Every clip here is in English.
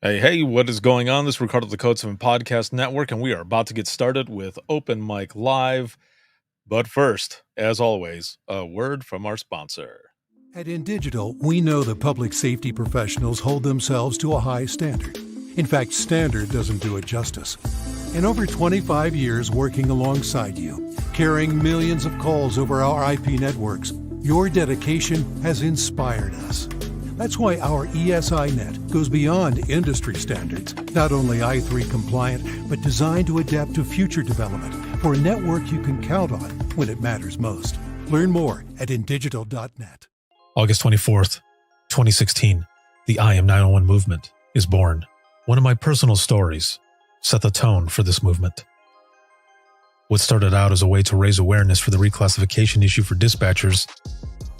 Hey, what is going on? This is Ricardo, the Code 7 Podcast Network, and we are about to get started with Open Mic Live. But first, as always, a word from our sponsor. At InDigital, we know that public safety professionals hold themselves to a high standard. In fact, standard doesn't do it justice. In over 25 years working alongside you, carrying millions of calls over our IP networks, your dedication has inspired us. That's why our ESINet goes beyond industry standards, not only I3 compliant, but designed to adapt to future development for a network you can count on when it matters most. Learn more at indigital.net. August 24th, 2016, the I Am 901 movement is born. One of my personal stories set the tone for this movement. What started out as a way to raise awareness for the reclassification issue for dispatchers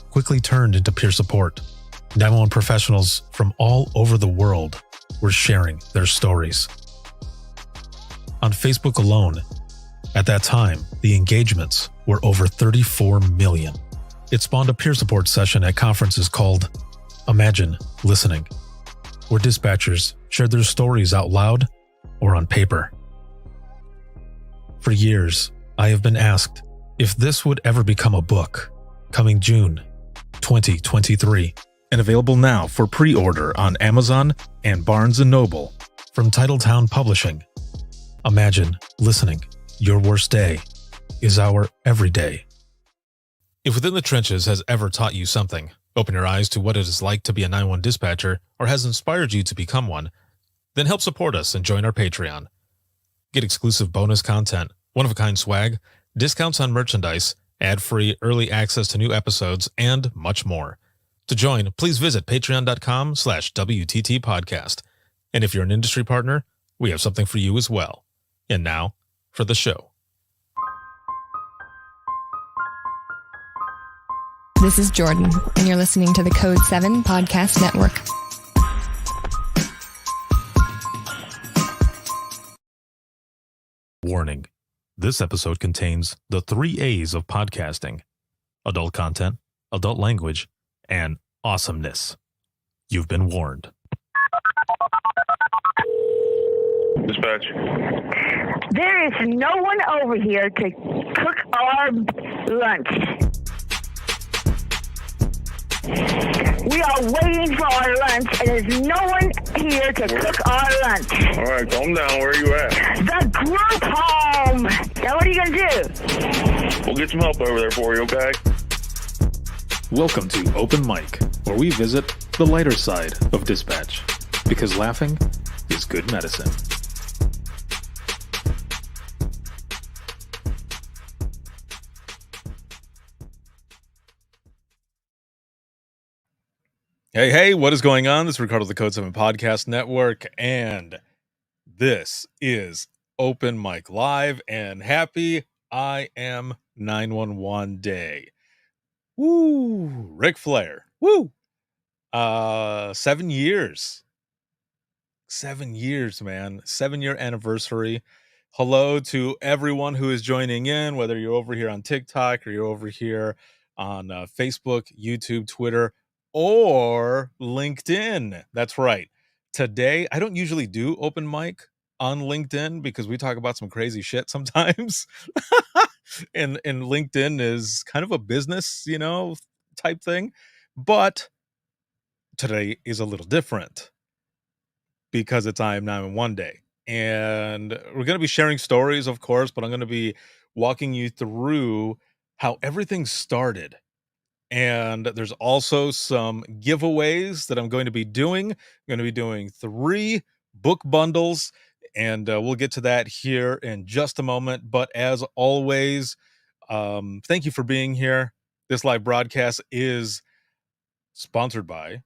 quickly turned into peer support. 911 professionals from all over the world were sharing their stories. On Facebook alone, at that time, the engagements were over 34 million. It spawned a peer support session at conferences called Imagine Listening, where dispatchers shared their stories out loud or on paper. For years, I have been asked if this would ever become a book, coming June 2023, and available now for pre-order on Amazon and Barnes & Noble from Titletown Publishing. Imagine Listening. Your worst day is our everyday. If Within the Trenches has ever taught you something, open your eyes to what it is like to be a 911 dispatcher, or has inspired you to become one, then help support us and join our Patreon. Get exclusive bonus content, one-of-a-kind swag, discounts on merchandise, ad-free early access to new episodes, and much more. To join, please visit patreon.com/WTT podcast. And if you're an industry partner, we have something for you as well. And now, for the show. This is Jordan, and you're listening to the Code 7 Podcast Network. Warning. This episode contains the 3 A's of podcasting: adult content, adult language, and awesomeness. You've been warned. Dispatch. There is no one over here to cook our lunch. We are waiting for our lunch, and there's no one here to cook our lunch. All right, calm down. Where are you at? The group home. Now, what are you going to do? We'll get some help over there for you, okay? Welcome to Open Mic, where we visit the lighter side of dispatch, because laughing is good medicine. Hey, what is going on? This is Ricardo, the Code 7 Podcast Network, and this is Open Mic Live, and happy I Am 911 Day. Woo! Ric Flair. Woo! 7 years. 7 years, man. 7-year anniversary. Hello to everyone who is joining in, whether you're over here on TikTok or you're over here on Facebook, YouTube, Twitter, or LinkedIn. That's right. Today, I don't usually do open mic on LinkedIn because we talk about some crazy shit sometimes. and LinkedIn is kind of a business, type thing. But today is a little different because it's I Am 911 Day. And we're going to be sharing stories, of course, but I'm going to be walking you through how everything started. And there's also some giveaways that I'm going to be doing. I'm going to be doing 3 book bundles, and we'll get to that here in just a moment. But as always, thank you for being here. This live broadcast is sponsored by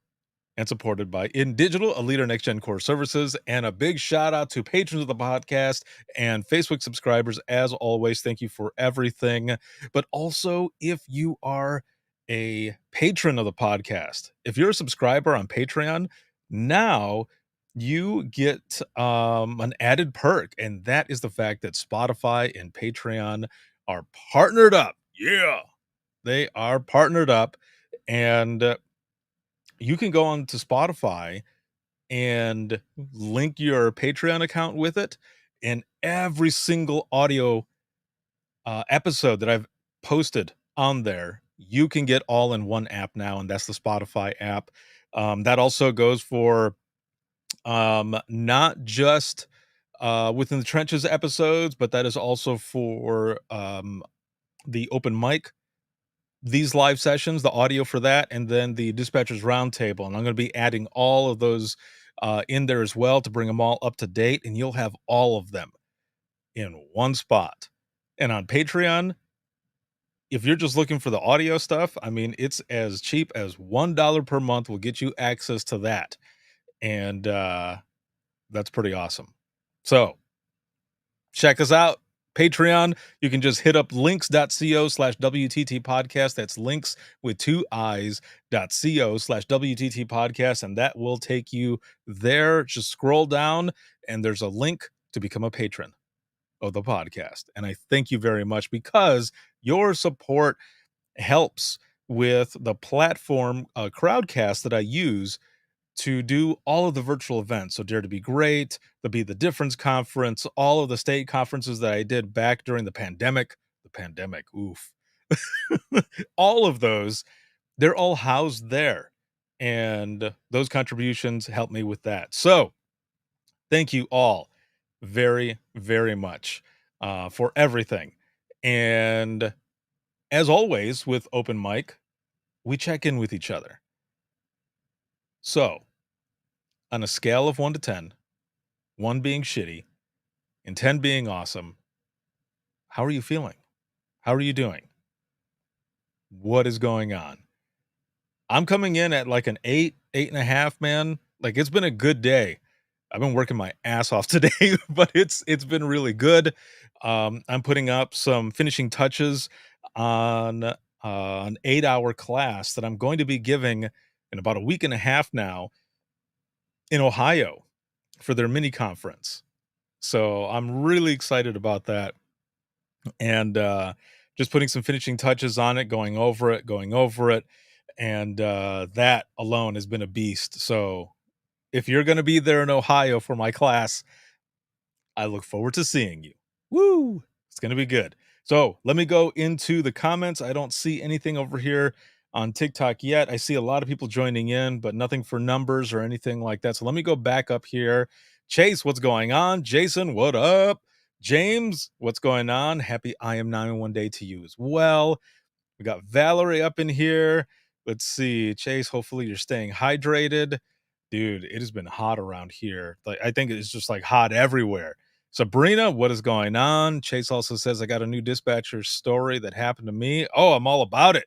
and supported by InDigital, a leader in next-gen core services. And a big shout out to patrons of the podcast and Facebook subscribers. As always, thank you for everything. But also, if you are a patron of the podcast, if you're a subscriber on Patreon, now you get an added perk, and that is the fact that Spotify and Patreon are partnered up. Yeah, they are partnered up, and you can go on to Spotify and link your Patreon account with it. And every single audio episode that I've posted on there, you can get all in one app now, and that's the Spotify app. That also goes for not just Within the Trenches episodes, but that is also for the open mic, these live sessions, the audio for that, and then the Dispatchers Roundtable. And I'm going to be adding all of those in there as well to bring them all up to date, and you'll have all of them in one spot. And on Patreon, if you're just looking for the audio stuff, I mean, it's as cheap as $1 per month will get you access to that. And that's pretty awesome. So check us out. Patreon, you can just hit up links.co/WTT podcast. That's links with 2 I's.co/WTT podcast. And that will take you there. Just scroll down and there's a link to become a patron of the podcast. And I thank you very much because your support helps with the platform Crowdcast that I use to do all of the virtual events. So Dare to Be Great, the Be the Difference conference, all of the state conferences that I did back during the pandemic. Oof. All of those, they're all housed there. And those contributions help me with that. So thank you all very, very much for everything. And as always with Open Mic, we check in with each other. So on a scale of 1 to 10, 1 being shitty and 10 being awesome, how are you feeling? How are you doing? What is going on? I'm coming in at like an 8.5, man. Like, it's been a good day. I've been working my ass off today, but it's been really good. I'm putting up some finishing touches on an 8-hour class that I'm going to be giving in about a week and a half now in Ohio for their mini conference. So I'm really excited about that. And just putting some finishing touches on it, going over it. And that alone has been a beast. So if you're going to be there in Ohio for my class, I look forward to seeing you. Woo! It's going to be good. So let me go into the comments. I don't see anything over here on TikTok yet. I see a lot of people joining in, but nothing for numbers or anything like that. So let me go back up here. Chase, what's going on? Jason, what up? James, what's going on? Happy I Am 911 Day to you as well. We got Valerie up in here. Let's see. Chase, hopefully you're staying hydrated. Dude, it has been hot around here. Like, I think it's just like hot everywhere. Sabrina, what is going on? Chase also says, I got a new dispatcher story that happened to me. Oh, I'm all about it.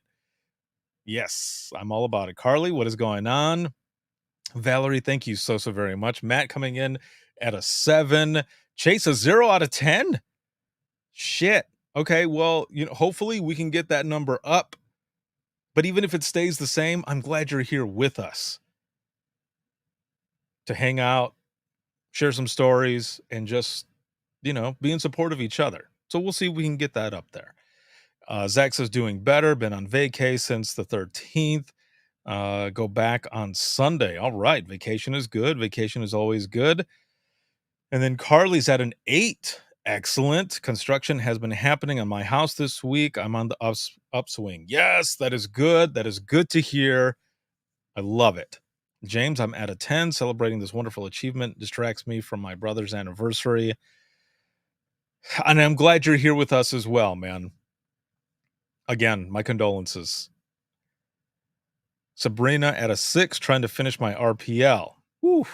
Yes, I'm all about it. Carly, what is going on? Valerie, thank you so very much. Matt coming in at a 7. Chase, a 0 out of 10. Shit. Okay, well, hopefully we can get that number up. But even if it stays the same, I'm glad you're here with us to hang out, share some stories, and just, be in support of each other. So we'll see if we can get that up there. Zach says doing better, been on vacay since the 13th. Go back on Sunday. All right, vacation is good. Vacation is always good. And then Carly's at an 8. Excellent. Construction has been happening on my house this week. I'm on the upswing. Yes, that is good. That is good to hear. I love it. James, I'm at a 10. Celebrating this wonderful achievement distracts me from my brother's anniversary. And I'm glad you're here with us as well, man. Again, my condolences. Sabrina at a 6, trying to finish my RPL. Whew.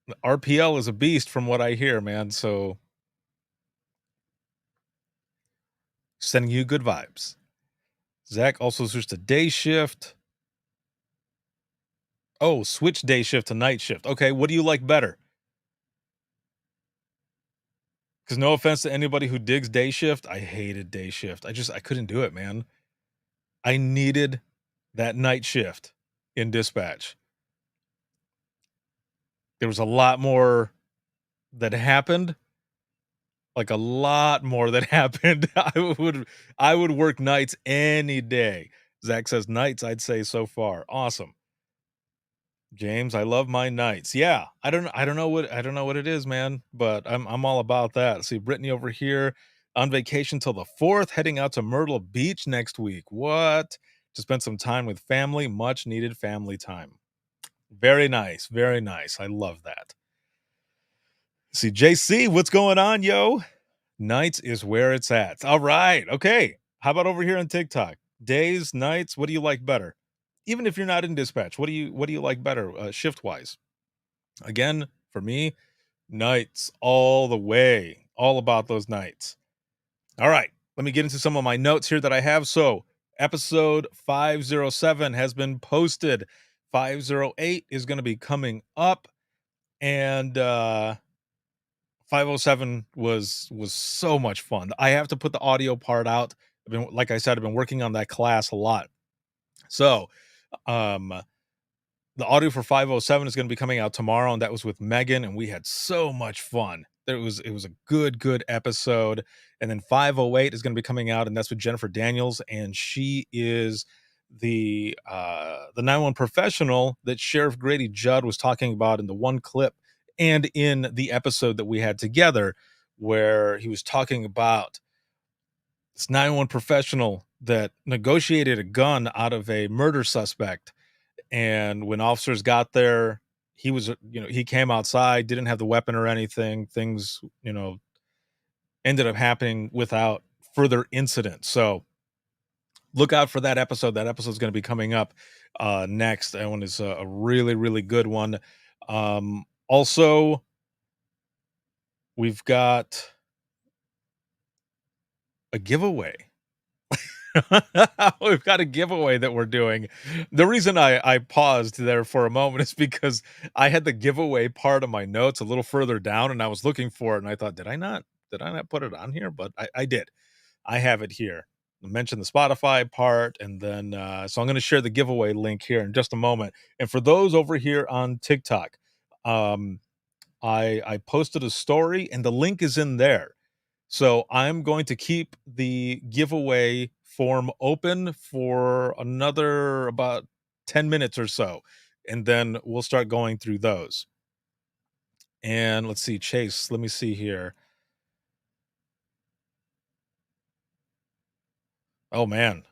The RPL is a beast from what I hear, man. So sending you good vibes. Zach also switched to day shift. Oh, switch day shift to night shift. Okay, what do you like better? Because no offense to anybody who digs day shift, I hated day shift. I couldn't do it, man. I needed that night shift in dispatch. There was a lot more that happened. Like a lot more that happened. I would work nights any day. Zach says nights, I'd say so far. Awesome. James, I love my nights. Yeah, I don't know what it is, man, but I'm all about that. See, Brittany over here on vacation till the 4th, heading out to Myrtle Beach next week. What? To spend some time with family, much needed family time. Very nice, very nice. I love that. See, JC, what's going on, yo? Nights is where it's at. All right. Okay. How about over here on TikTok? Days, nights, what do you like better? Even if you're not in dispatch, what do you like better shift wise? Again, for me, nights all the way. All about those nights. All right. Let me get into some of my notes here that I have. So, episode 507 has been posted. 508 is going to be coming up, and 507 was so much fun. I have to put the audio part out. Like I said, I've been working on that class a lot. So, um the audio for 507 is going to be coming out tomorrow, and that was with Megan, and we had so much fun. It was a good episode. And then 508 is going to be coming out, and that's with Jennifer Daniels, and she is the 911 professional that Sheriff Grady Judd was talking about in the one clip and in the episode that we had together, where he was talking about this 911 professional that negotiated a gun out of a murder suspect. And when officers got there, he was, he came outside, didn't have the weapon or anything. Things, ended up happening without further incident. So look out for that episode. That episode is going to be coming up next. That one is a really, really good one. Also, we've got a giveaway. We've got a giveaway that we're doing. The reason I paused there for a moment is because I had the giveaway part of my notes a little further down, and I was looking for it, and I thought, did I not put it on here? But I did. I have it here. I mentioned the Spotify part, and then so I'm going to share the giveaway link here in just a moment. And for those over here on TikTok, I posted a story, and the link is in there. So I'm going to keep the giveaway form open for another about 10 minutes or so, and then we'll start going through those. And let's see, Chase, let me see here. Oh man.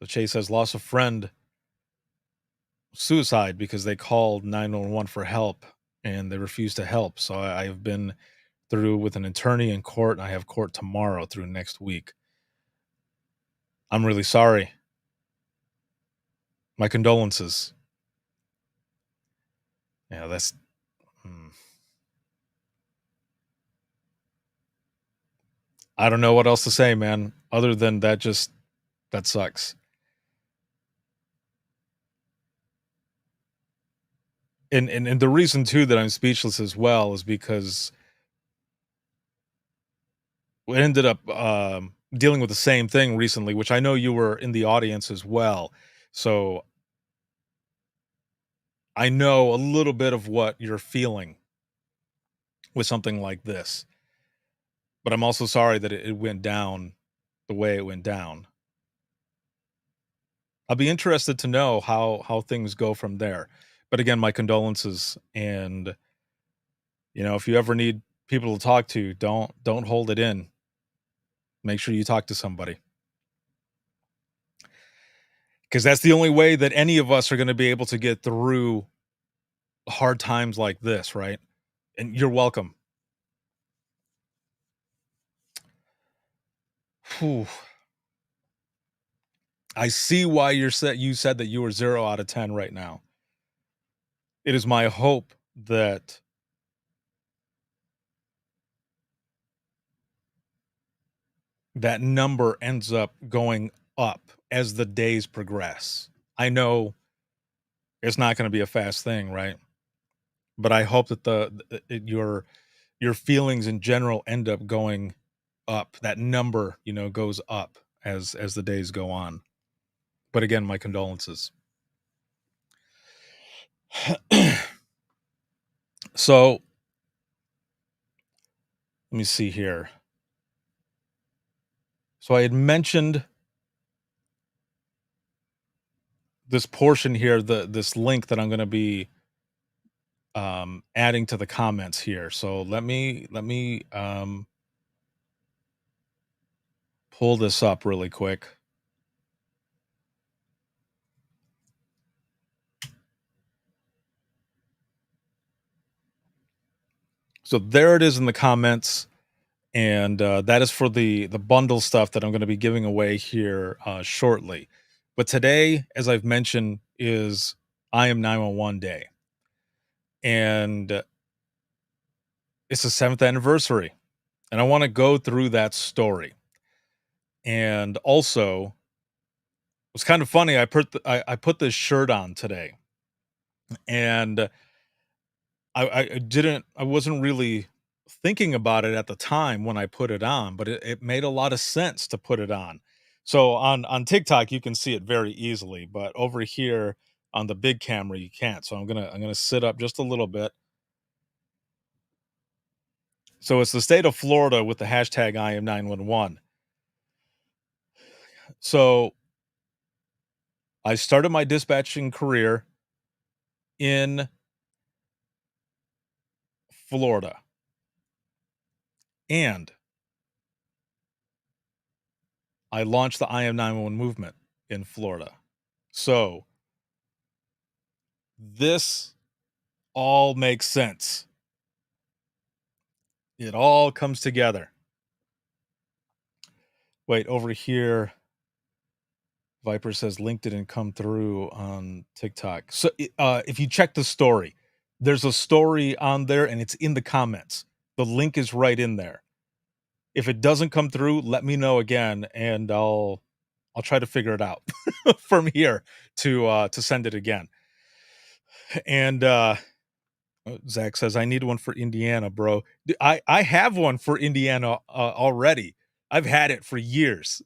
So Chase has lost a friend, suicide, because they called 911 for help and they refused to help. So I've been through with an attorney in court, and I have court tomorrow through next week. I'm really sorry. My condolences. Yeah, that's I don't know what else to say, man, other than that sucks. And the reason too that I'm speechless as well is because we ended up dealing with the same thing recently, which I know you were in the audience as well. So I know a little bit of what you're feeling with something like this. But I'm also sorry that it went down the way it went down. I'll be interested to know how things go from there. But again, my condolences, and if you ever need people to talk to, don't hold it in. Make sure you talk to somebody. Because that's the only way that any of us are going to be able to get through hard times like this, right? And you're welcome. Whew. I see why you said that you were 0 out of 10 right now. It is my hope that that number ends up going up as the days progress. I know it's not going to be a fast thing, right? But I hope that your feelings in general end up going up. That number, goes up as the days go on. But again, my condolences. So let me see here. So I had mentioned this portion here, this link that I'm going to be adding to the comments here. So let me pull this up really quick. So there it is in the comments, and that is for the bundle stuff that I'm going to be giving away here shortly. But today, as I've mentioned, is I Am 911 Day, and it's the 7th anniversary, and I want to go through that story. And also, it was kind of funny. I put this shirt on today, and I wasn't really thinking about it at the time when I put it on, but it made a lot of sense to put it on. So on TikTok you can see it very easily, but over here on the big camera you can't. So I'm gonna sit up just a little bit. So it's the state of Florida with the hashtag I Am 911. So I started my dispatching career in Florida, and I launched the I Am 911 movement in Florida. So this all makes sense. It all comes together. Wait, over here, Viper says link didn't come through on TikTok. So if you check the story, there's a story on there and it's in the comments. The link is right in there. If it doesn't come through, let me know again, and I'll try to figure it out from here to send it again. And Zach says, I need one for Indiana, bro. I have one for Indiana already. I've had it for years,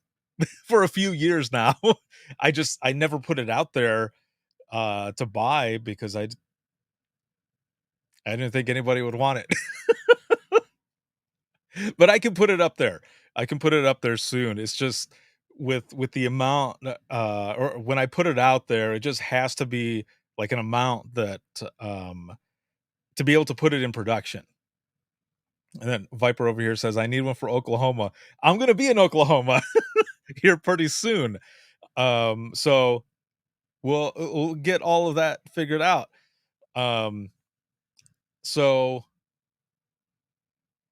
for a few years now. I never put it out there to buy because I didn't think anybody would want it. But I can put it up there. I can put it up there soon. It's just with the amount or when I put it out there, it just has to be like an amount that to be able to put it in production. And then Viper over here says, I need one for Oklahoma. I'm going to be in Oklahoma here pretty soon. So we'll get all of that figured out. So,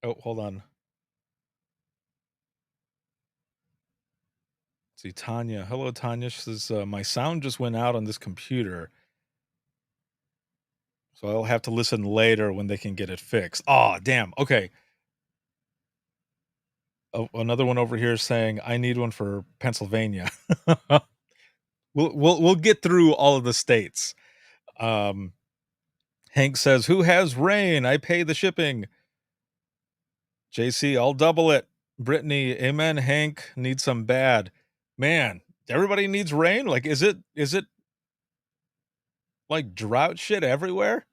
oh, hold on. Let's see, Tanya. Hello, Tanya. She says, my sound just went out on this computer. So I'll have to listen later when they can get it fixed. Oh, damn. Okay. Oh, another one over here saying, I need one for Pennsylvania. We'll get through all of the states. Hank says, who has rain? I pay the shipping. JC, I'll double it. Brittany, amen. Hank, need some bad. Man, everybody needs rain. Like, is it like drought shit everywhere?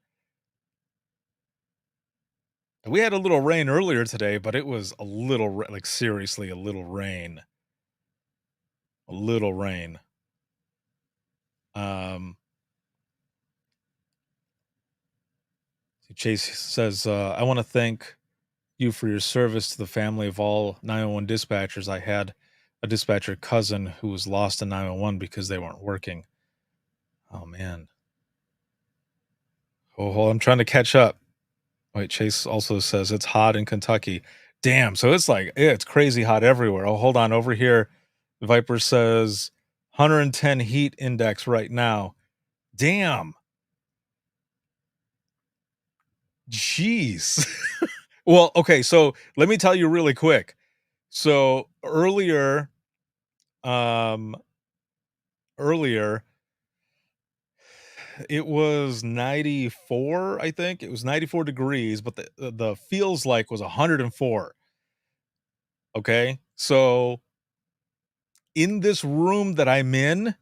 We had a little rain earlier today, but it was a little, like, seriously, a little rain. A little rain. Chase says, I want to thank you for your service to the family of all 911 dispatchers. I had a dispatcher cousin who was lost in 911 because they weren't working. Oh, man. Oh, I'm trying to catch up. Wait, Chase also says it's hot in Kentucky. Damn, so it's like, it's crazy hot everywhere. Oh, hold on. Over here, Viper says 110 heat index right now. Damn. Jeez. Well, okay, so let me tell you really quick. So earlier, it was 94, I think. It was 94 degrees, but the feels like was 104. Okay? So in this room that I'm in,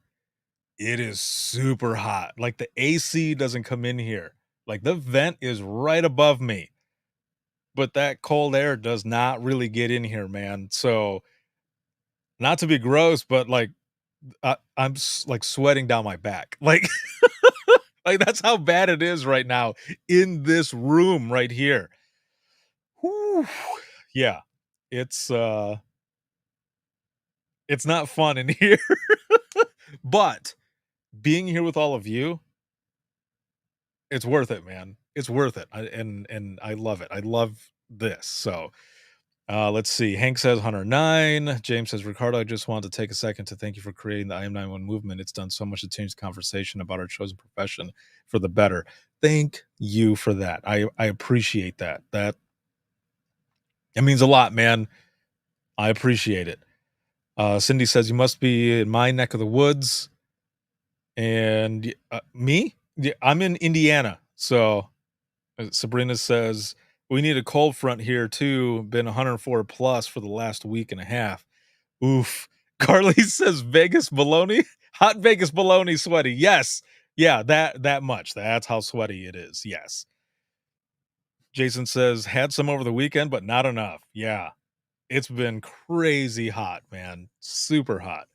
it is super hot. Like the AC doesn't come in here. Like the vent is right above me. But that cold air does not really get in here, man. So not to be gross, but like I'm like sweating down my back. Like, like that's how bad it is right now in this room right here. Whew. Yeah, it's not fun in here, but being here with all of you, it's worth it, man. It's worth it. And I love it. I love this. So let's see. Hank says 109. James says, Ricardo, I just wanted to take a second to thank you for creating the I Am 91 movement. It's done so much to change the conversation about our chosen profession for the better. Thank you for that. I appreciate that. It means a lot, man. I appreciate it. Cindy says, you must be in my neck of the woods. And me? Yeah, I'm in Indiana. So Sabrina says, we need a cold front here too. Been 104 plus for the last week and a half. Oof. Carly says Vegas baloney. Hot Vegas baloney sweaty. Yes. Yeah, that much. That's how sweaty it is. Yes. Jason says, had some over the weekend, but not enough. Yeah. It's been crazy hot, man. Super hot.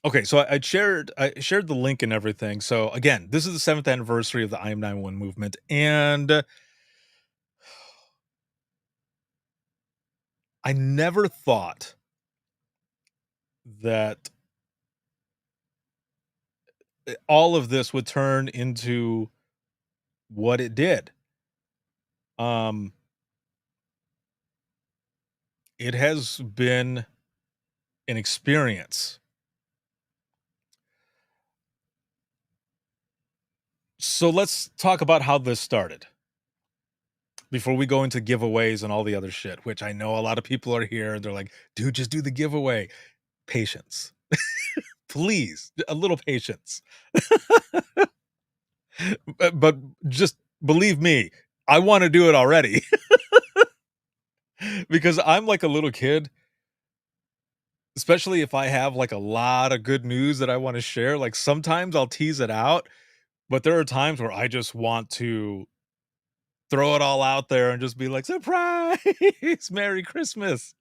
Okay, so I shared the link and everything. So again, this is the 7th anniversary of the I Am 91 movement, and I never thought that all of this would turn into what it did. It has been an experience. So let's talk about how this started before we go into giveaways and all the other shit, which I know a lot of people are here and they're like, dude, just do the giveaway. Patience. Please, a little patience. But just believe me, I want to do it already. Because I'm like a little kid, especially if I have like a lot of good news that I want to share. Like sometimes I'll tease it out, but there are times where I just want to throw it all out there and just be like, surprise, Merry Christmas.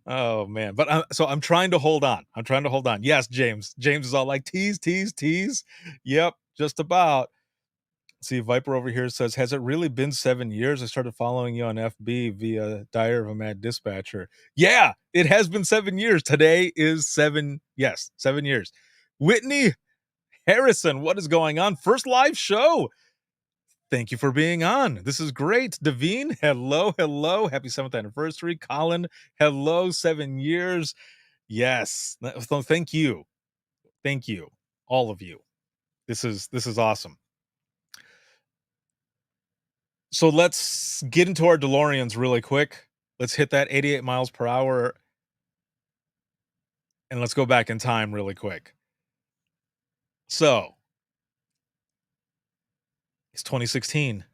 Oh man. But so I'm trying to hold on. Yes, James is all like, tease. Yep, just about. See, Viper over here says, has it really been 7 years? I started following you on FB via Diary of a Mad Dispatcher. Yeah, it has been 7 years. Today is 7 years. Whitney Harrison, what is going on? First live show. Thank you for being on. This is great. Davine, hello. Happy 7th anniversary. Colin, hello, 7 years. Yes. So thank you. All of you. This is awesome. So let's get into our DeLoreans really quick. Let's hit that 88 miles per hour. And let's go back in time really quick. So it's 2016.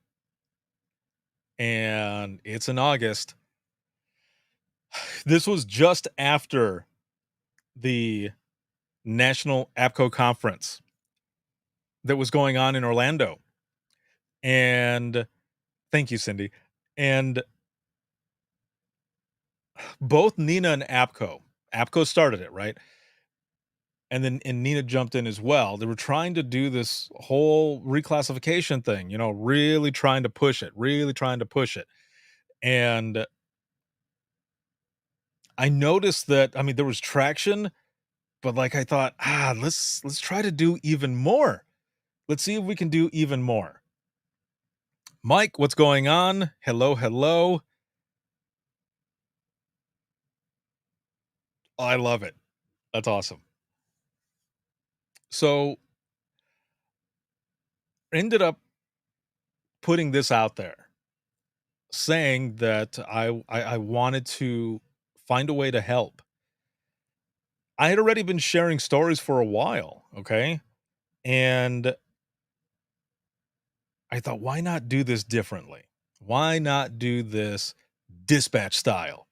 And it's in August. This was just after the National APCO conference that was going on in Orlando. And thank you, Cindy. And both Nina and APCO started it, right? And then Nina jumped in as well. They were trying to do this whole reclassification thing, really trying to push it. And I noticed that, there was traction, but like I thought, let's try to do even more. Let's see if we can do even more. Mike, what's going on? Hello. Oh, I love it. That's awesome. So ended up putting this out there, saying that I wanted to find a way to help. I had already been sharing stories for a while, okay? And I thought, why not do this differently? Why not do this dispatch style?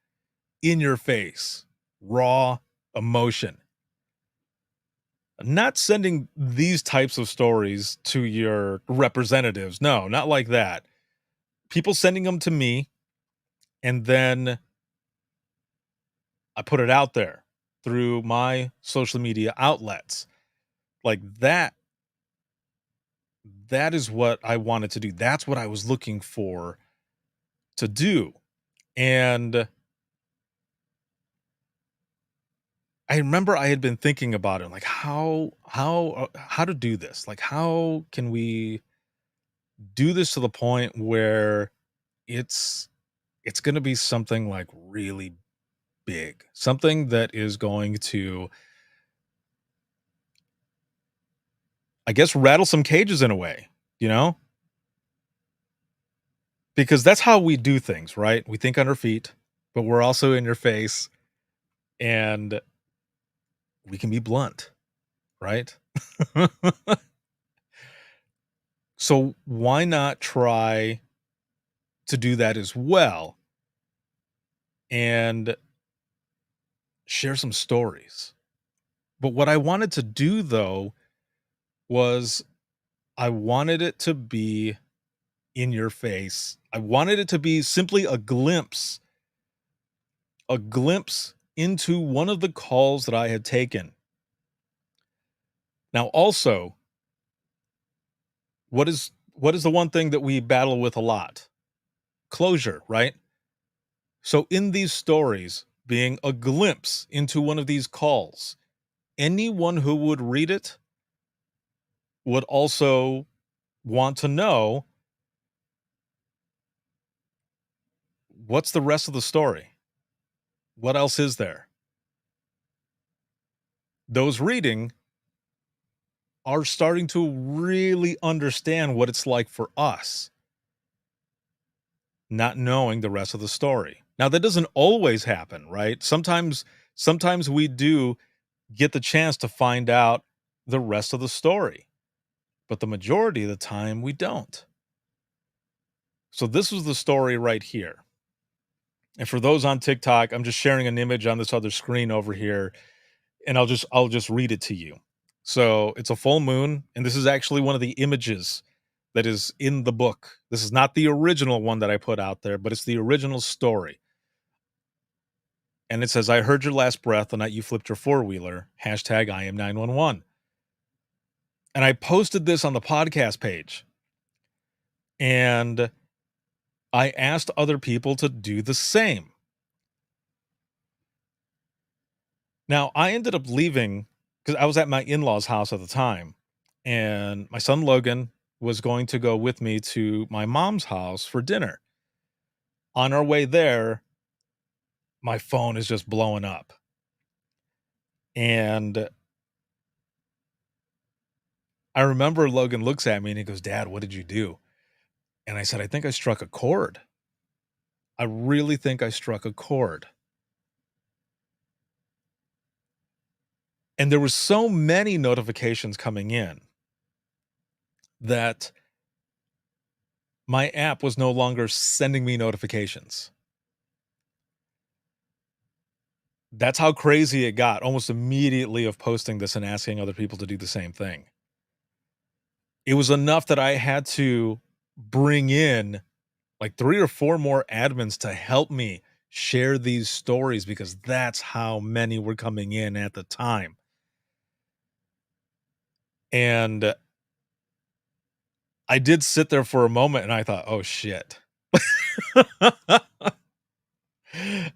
In your face, raw emotion. Not sending these types of stories to your representatives. No, not like that. People sending them to me, and then I put it out there through my social media outlets. Like that is what I wanted to do. That's what I was looking for to do. And I remember I had been thinking about it, like how to do this. Like how can we do this to the point where it's going to be something like really big, something that is going to, I guess, rattle some cages in a way, you know? Because that's how we do things, right? We think on our feet, but we're also in your face, and we can be blunt, right? So why not try to do that as well and share some stories? But what I wanted to do, though, was I wanted it to be in your face. I wanted it to be simply a glimpse into one of the calls that I had taken. Now, also, what is the one thing that we battle with a lot? Closure, right? So in these stories, being a glimpse into one of these calls, anyone who would read it would also want to know, what's the rest of the story? What else is there? Those reading are starting to really understand what it's like for us, not knowing the rest of the story. Now, that doesn't always happen, right? Sometimes we do get the chance to find out the rest of the story, but the majority of the time we don't. So this was the story right here. And for those on TikTok, I'm just sharing an image on this other screen over here, and I'll just read it to you. So it's a full moon, and this is actually one of the images that is in the book. This is not the original one that I put out there, but it's the original story. And it says, "I heard your last breath the night you flipped your four-wheeler. Hashtag I am 911. And I posted this on the podcast page. And I asked other people to do the same. Now, I ended up leaving because I was at my in-laws' house at the time. And my son Logan was going to go with me to my mom's house for dinner. On our way there, my phone is just blowing up. And I remember Logan looks at me and he goes, "Dad, what did you do?" And I said, "I think I struck a chord. I really think I struck a chord." And there were so many notifications coming in that my app was no longer sending me notifications. That's how crazy it got almost immediately of posting this and asking other people to do the same thing. It was enough that I had to bring in like 3 or 4 more admins to help me share these stories because that's how many were coming in at the time. And I did sit there for a moment and I thought, "Oh shit."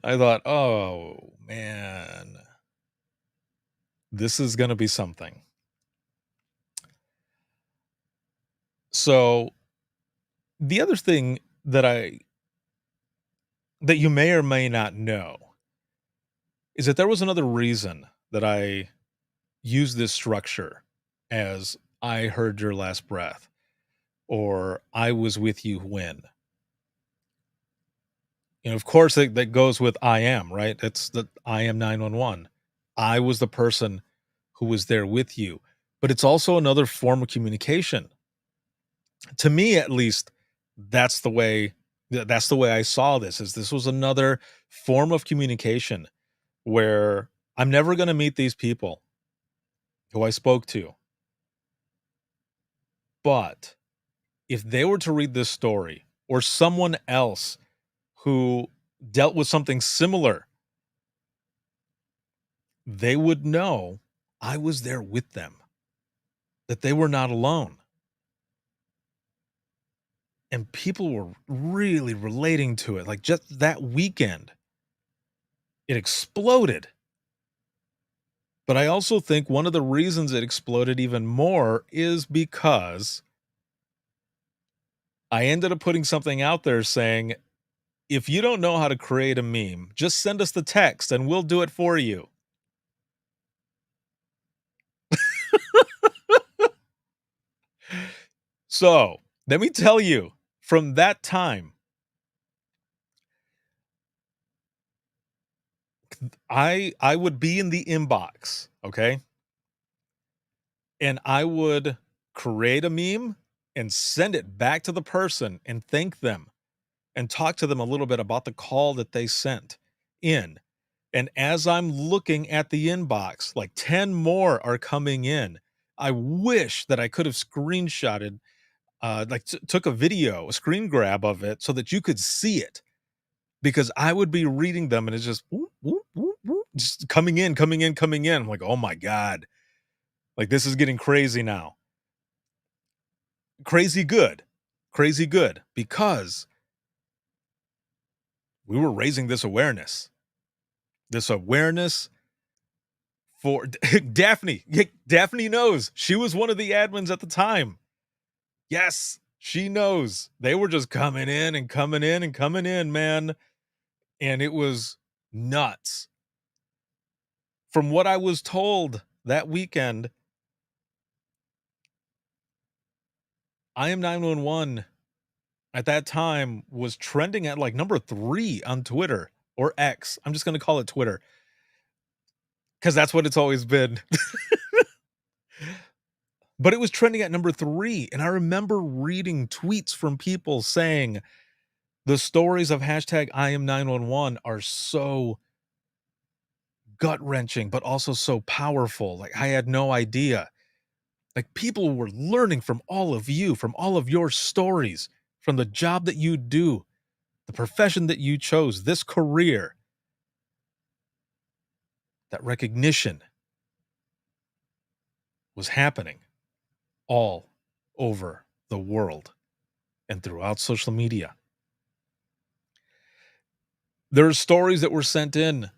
I thought, "Oh man, this is going to be something." So the other thing that you may or may not know is that there was another reason that I used this structure as "I heard your last breath" or "I was with you when." And of course, that goes with "I am," right? It's the "I am 911." I was the person who was there with you. But it's also another form of communication. To me, at least, that's the way I saw this. Is this was another form of communication where I'm never going to meet these people who I spoke to. But if they were to read this story or someone else who dealt with something similar, they would know I was there with them, that they were not alone. And people were really relating to it. Like just that weekend, it exploded. But I also think one of the reasons it exploded even more is because I ended up putting something out there saying, if you don't know how to create a meme, just send us the text and we'll do it for you. So let me tell you, from that time, I would be in the inbox, okay? And I would create a meme and send it back to the person and thank them and talk to them a little bit about the call that they sent in. And as I'm looking at the inbox, like 10 more are coming in. I wish that I could have screenshotted, took a video, a screen grab of it so that you could see it, because I would be reading them and it's just whoop, whoop, whoop, whoop, just coming in, coming in, coming in. I'm like, oh my God, like this is getting crazy now. Crazy good, because we were raising this awareness for Daphne. Daphne knows. She was one of the admins at the time. Yes, she knows. They were just coming in and coming in and coming in, man. And it was nuts. From what I was told that weekend, I Am 911 at that time was trending at like number 3 on Twitter or X. I'm just going to call it Twitter, because that's what it's always been. But it was trending at number 3. And I remember reading tweets from people saying the stories of hashtag I Am 911 are so gut-wrenching, but also so powerful. Like, I had no idea. Like, people were learning from all of you, from all of your stories, from the job that you do, the profession that you chose, this career. That recognition was happening all over the world and throughout social media. There are stories that were sent in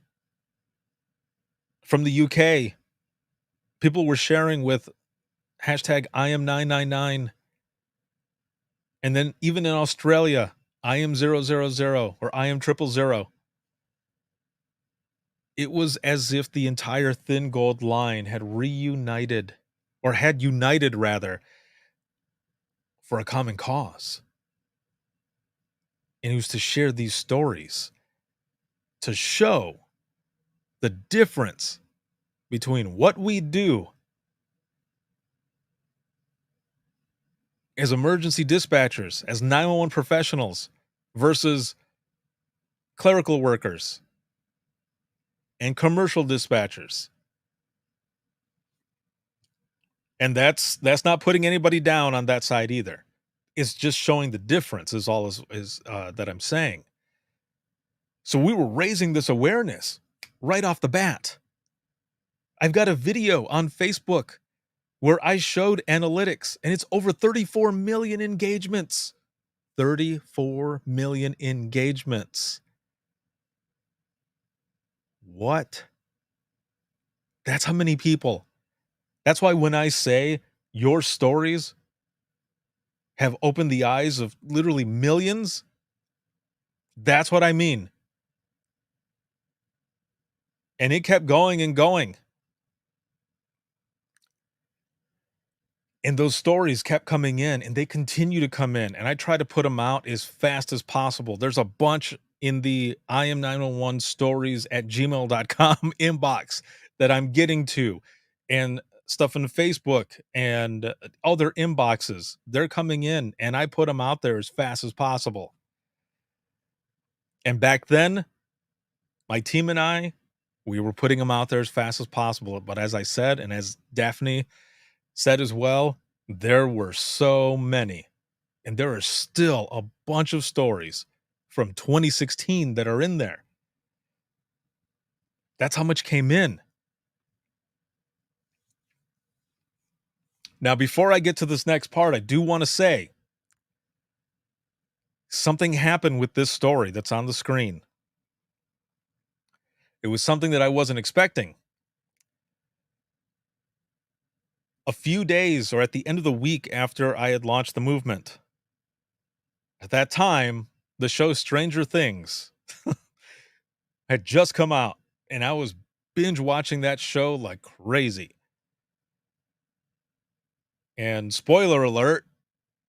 from the UK. People were sharing with hashtag I Am 999. And then even in Australia, I Am 000 or I Am 000. It was as if the entire Thin Gold line had reunited, or had united rather, for a common cause. And it was to share these stories, to show the difference between what we do as emergency dispatchers, as 911 professionals, versus clerical workers and commercial dispatchers. And that's not putting anybody down on that side either. It's just showing the difference is all that I'm saying. So we were raising this awareness right off the bat. I've got a video on Facebook where I showed analytics, and it's over 34 million engagements. 34 million engagements. What? That's how many people. That's why when I say your stories have opened the eyes of literally millions, that's what I mean. And it kept going and going. And those stories kept coming in, and they continue to come in. And I try to put them out as fast as possible. There's a bunch in the I Am 911 stories at gmail.com inbox that I'm getting to, and stuff in Facebook and other inboxes. They're coming in, and I put them out there as fast as possible. And back then, my team and I, we were putting them out there as fast as possible. But as I said, and as Daphne said as well, there were so many, and there are still a bunch of stories from 2016 that are in there. That's how much came in. Now, before I get to this next part, I do want to say something happened with this story that's on the screen. It was something that I wasn't expecting. A few days or at the end of the week after I had launched the movement. At that time, the show Stranger Things had just come out, and I was binge watching that show like crazy. And spoiler alert,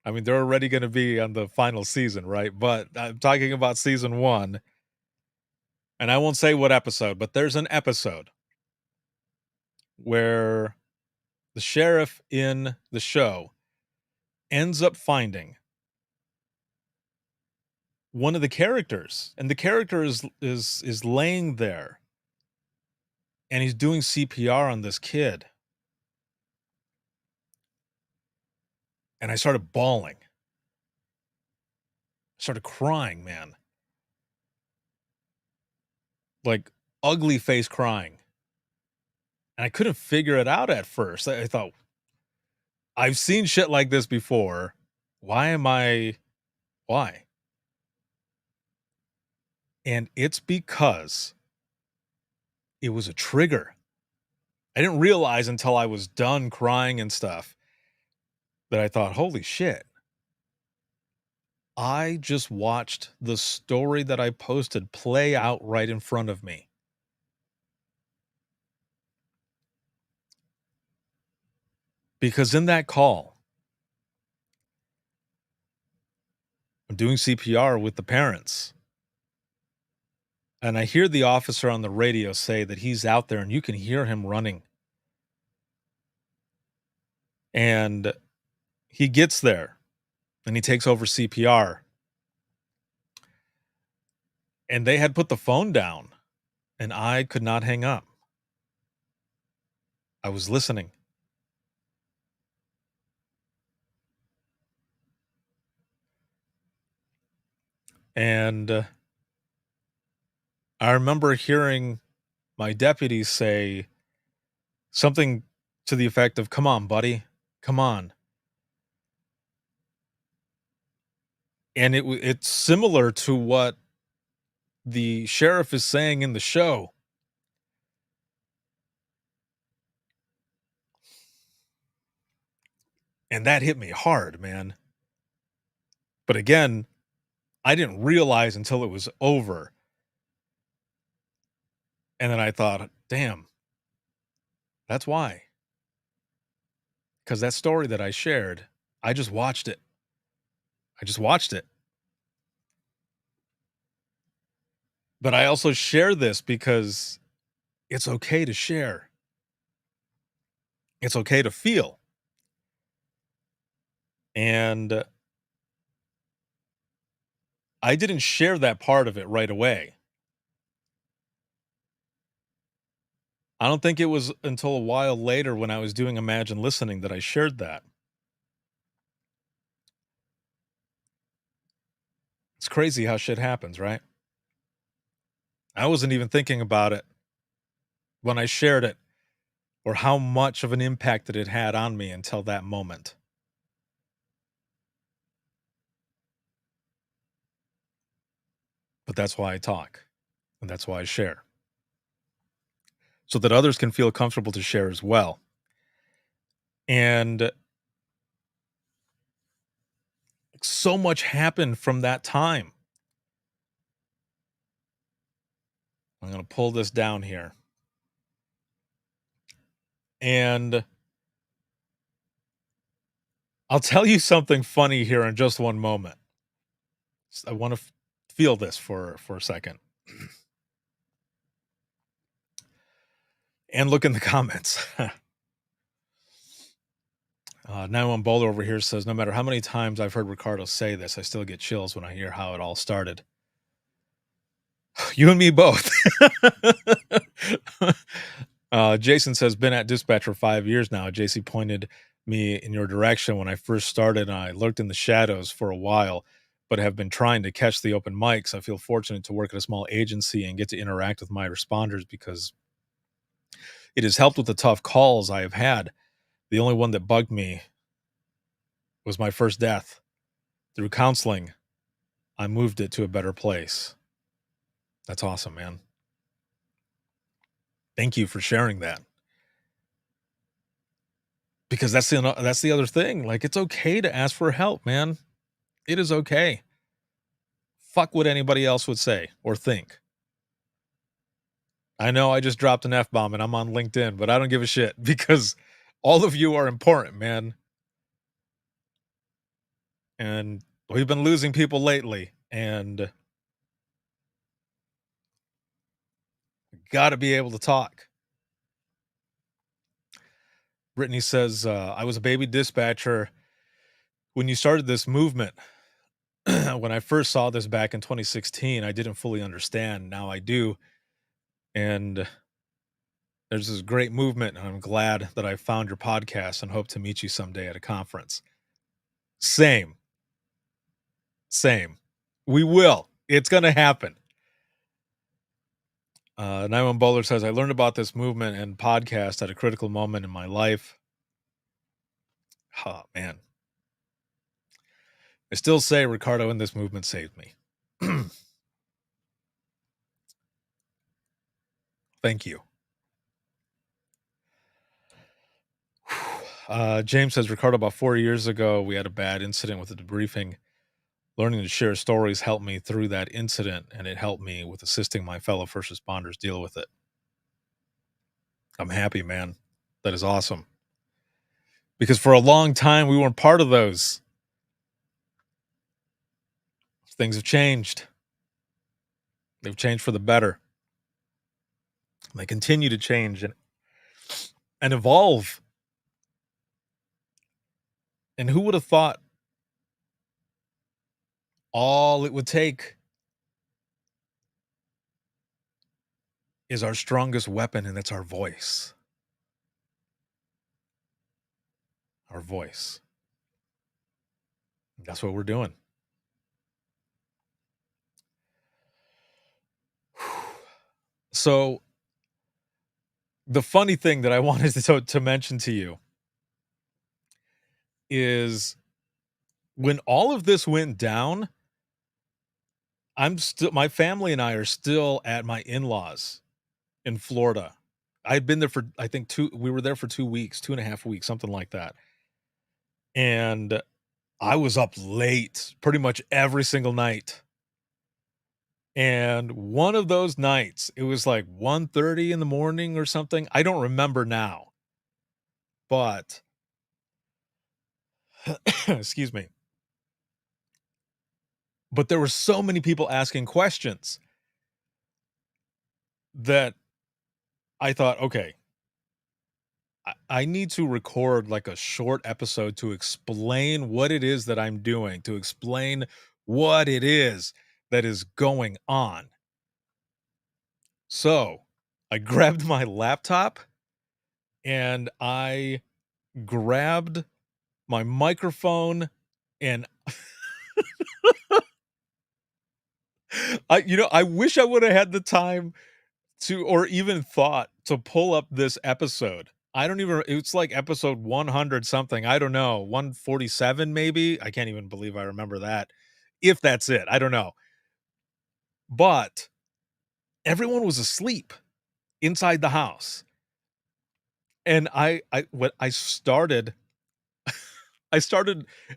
I mean, they're already going to be on the final season, right? But I'm talking about season 1. And I won't say what episode, but there's an episode where the sheriff in the show ends up finding one of the characters, and the character is laying there, and he's doing CPR on this kid. And I started bawling. I started crying, man. Like ugly face crying. And I couldn't figure it out at first. I thought, I've seen shit like this before. Why? And it's because it was a trigger. I didn't realize until I was done crying and stuff that I thought, holy shit. I just watched the story that I posted play out right in front of me. Because in that call, I'm doing CPR with the parents. And I hear the officer on the radio say that he's out there and you can hear him running. And he gets there and he takes over CPR. And they had put the phone down and I could not hang up. I was listening. And I remember hearing my deputies say something to the effect of, come on, buddy, come on. And it's similar to what the sheriff is saying in the show. And that hit me hard, man. But again, I didn't realize until it was over. And then I thought, damn, that's why. Because that story that I shared, I just watched it. But I also share this because it's okay to share. It's okay to feel. And I didn't share that part of it right away. I don't think it was until a while later when I was doing Imagine Listening that I shared that. It's crazy how shit happens, right? I wasn't even thinking about it when I shared it or how much of an impact that it had on me until that moment. But that's why I talk, and that's why I share. So that others can feel comfortable to share as well. And so much happened from that time. I'm going to pull this down here. And I'll tell you something funny here in just one moment. I want to feel this for a second. And look in the comments. 91 Bowler over here says, no matter how many times I've heard Ricardo say this, I still get chills when I hear how it all started. You and me both. Jason says, been at dispatch for 5 years now. JC pointed me in your direction when I first started, and I lurked in the shadows for a while, but have been trying to catch the open mics. I feel fortunate to work at a small agency and get to interact with my responders because it has helped with the tough calls I have had. The only one that bugged me was my first death. Through counseling, I moved it to a better place. That's awesome, man. Thank you for sharing that. Because that's the other thing. Like, it's okay to ask for help, man. It is okay. Fuck what anybody else would say or think. I know I just dropped an F-bomb and I'm on LinkedIn, but I don't give a shit because all of you are important, man. And we've been losing people lately, and got to be able to talk. Brittany says, I was a baby dispatcher when you started this movement. When I first saw this back in 2016, I didn't fully understand. Now I do. And there's this great movement, and I'm glad that I found your podcast and hope to meet you someday at a conference. Same. We will. It's going to happen. 91 Bowler says, I learned about this movement and podcast at a critical moment in my life. Oh, man. I still say Ricardo in this movement saved me. Thank you. James says, Ricardo, about 4 years ago, we had a bad incident with the debriefing. Learning to share stories helped me through that incident, and it helped me with assisting my fellow first responders deal with it. I'm happy, man. That is awesome. Because for a long time, we weren't part of those. Things have changed. They've changed for the better. And they continue to change and evolve. And who would have thought all it would take is our strongest weapon, and that's our voice. Our voice. That's what we're doing. So the funny thing that I wanted to mention to you is when all of this went down, my family and I are still at my in-laws in Florida. I'd been there for, I think we were there for 2 weeks, 2.5 weeks, something like that. And I was up late pretty much every single night. And one of those nights, it was like 1:30 in the morning or something. I don't remember now. But excuse me. But there were so many people asking questions that I thought, okay, I need to record like a short episode to explain what it is that I'm doing, to explain what it is that is going on. So I grabbed my laptop and I grabbed my microphone and I wish I would have had the time to, or even thought to pull up this episode. It's like episode 100 something. I don't know, 147 maybe. I can't even believe I remember that. If that's it, I don't know. But everyone was asleep inside the house. And I started,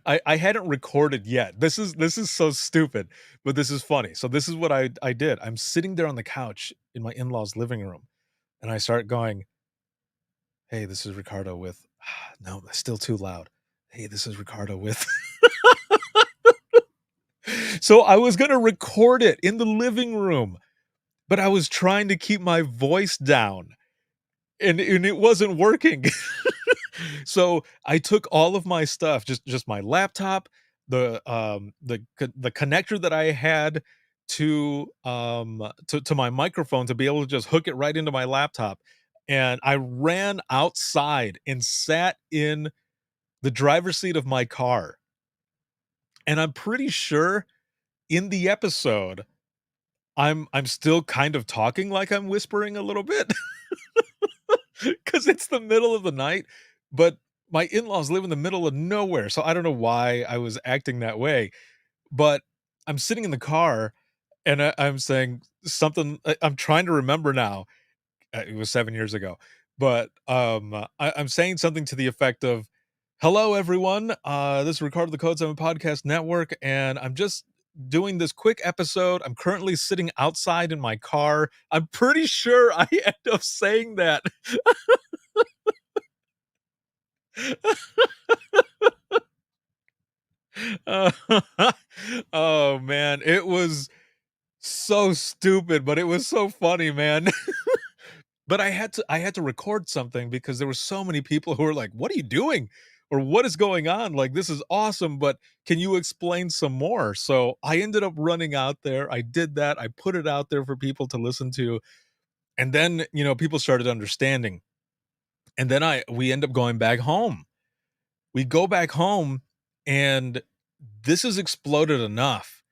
I hadn't recorded yet. This is so stupid, but this is funny. So this is what I did. I'm sitting there on the couch in my in-laws' living room, and I start going, hey, this is Ricardo with, no, that's still too loud. Hey, this is Ricardo with. So I was going to record it in the living room, but I was trying to keep my voice down, and it wasn't working. So I took all of my stuff, just my laptop, the connector that I had to my microphone to be able to just hook it right into my laptop, and I ran outside and sat in the driver's seat of my car. And I'm pretty sure in the episode I'm still kind of talking like I'm whispering a little bit because it's the middle of the night. But my in-laws live in the middle of nowhere, so I don't know why I was acting that way, but I'm sitting in the car and I'm saying something. I'm trying to remember now. It was 7 years ago, but I'm saying something to the effect of, "Hello, everyone. This is Ricardo the Code 7 Podcast Network, and I'm just doing this quick episode. I'm currently sitting outside in my car." I'm pretty sure I end up saying that. Uh, oh man, it was so stupid, but it was so funny, man. But I had to record something because there were so many people who were like, "What are you doing?" or "What is going on? Like, this is awesome, but can you explain some more?" So I ended up running out there. I did that. I put it out there for people to listen to. And then, people started understanding. And then we end up going back home. We go back home and this has exploded enough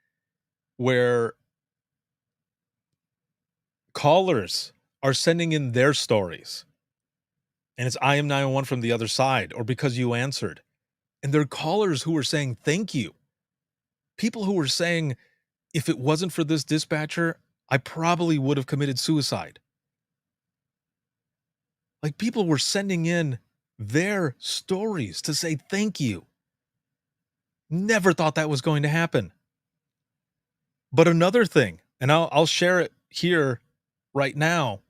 where callers are sending in their stories, and it's I am 911 from the other side, or because you answered. And they're callers who were saying thank you. People who were saying, if it wasn't for this dispatcher, I probably would have committed suicide. Like, people were sending in their stories to say thank you. Never thought that was going to happen. But another thing, and I'll share it here right now.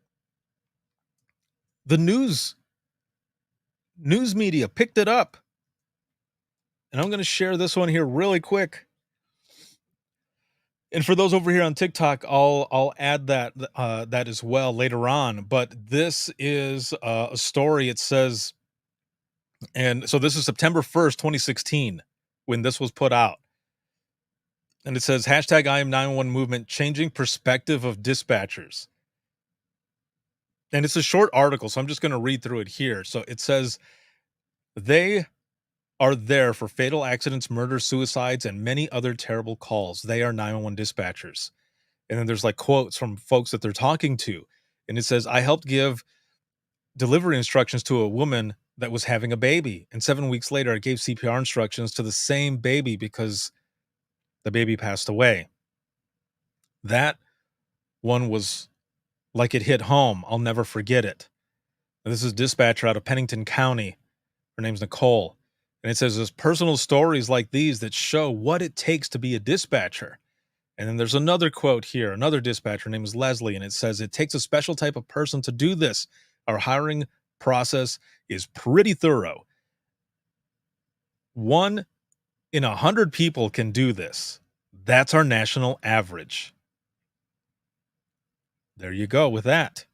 The news media picked it up. And I'm going to share this one here really quick. And for those over here on TikTok, I'll add that as well later on. But this is a story. It says, and so this is September 1st, 2016, when this was put out. And it says, hashtag I am 911 movement changing perspective of dispatchers. And it's a short article, so I'm just going to read through it here. So it says, they are there for fatal accidents, murder, suicides, and many other terrible calls. They are 911 dispatchers. And then there's like quotes from folks that they're talking to. And it says, I helped give delivery instructions to a woman that was having a baby. And 7 weeks later, I gave CPR instructions to the same baby because the baby passed away. That one was like it hit home. I'll never forget it. And this is a dispatcher out of Pennington County. Her name's Nicole. And it says there's personal stories like these that show what it takes to be a dispatcher. And then there's another quote here, another dispatcher, her name is Leslie, and it says, it takes a special type of person to do this. Our hiring process is pretty thorough. 1 in 100 people can do this. That's our national average. There you go with that.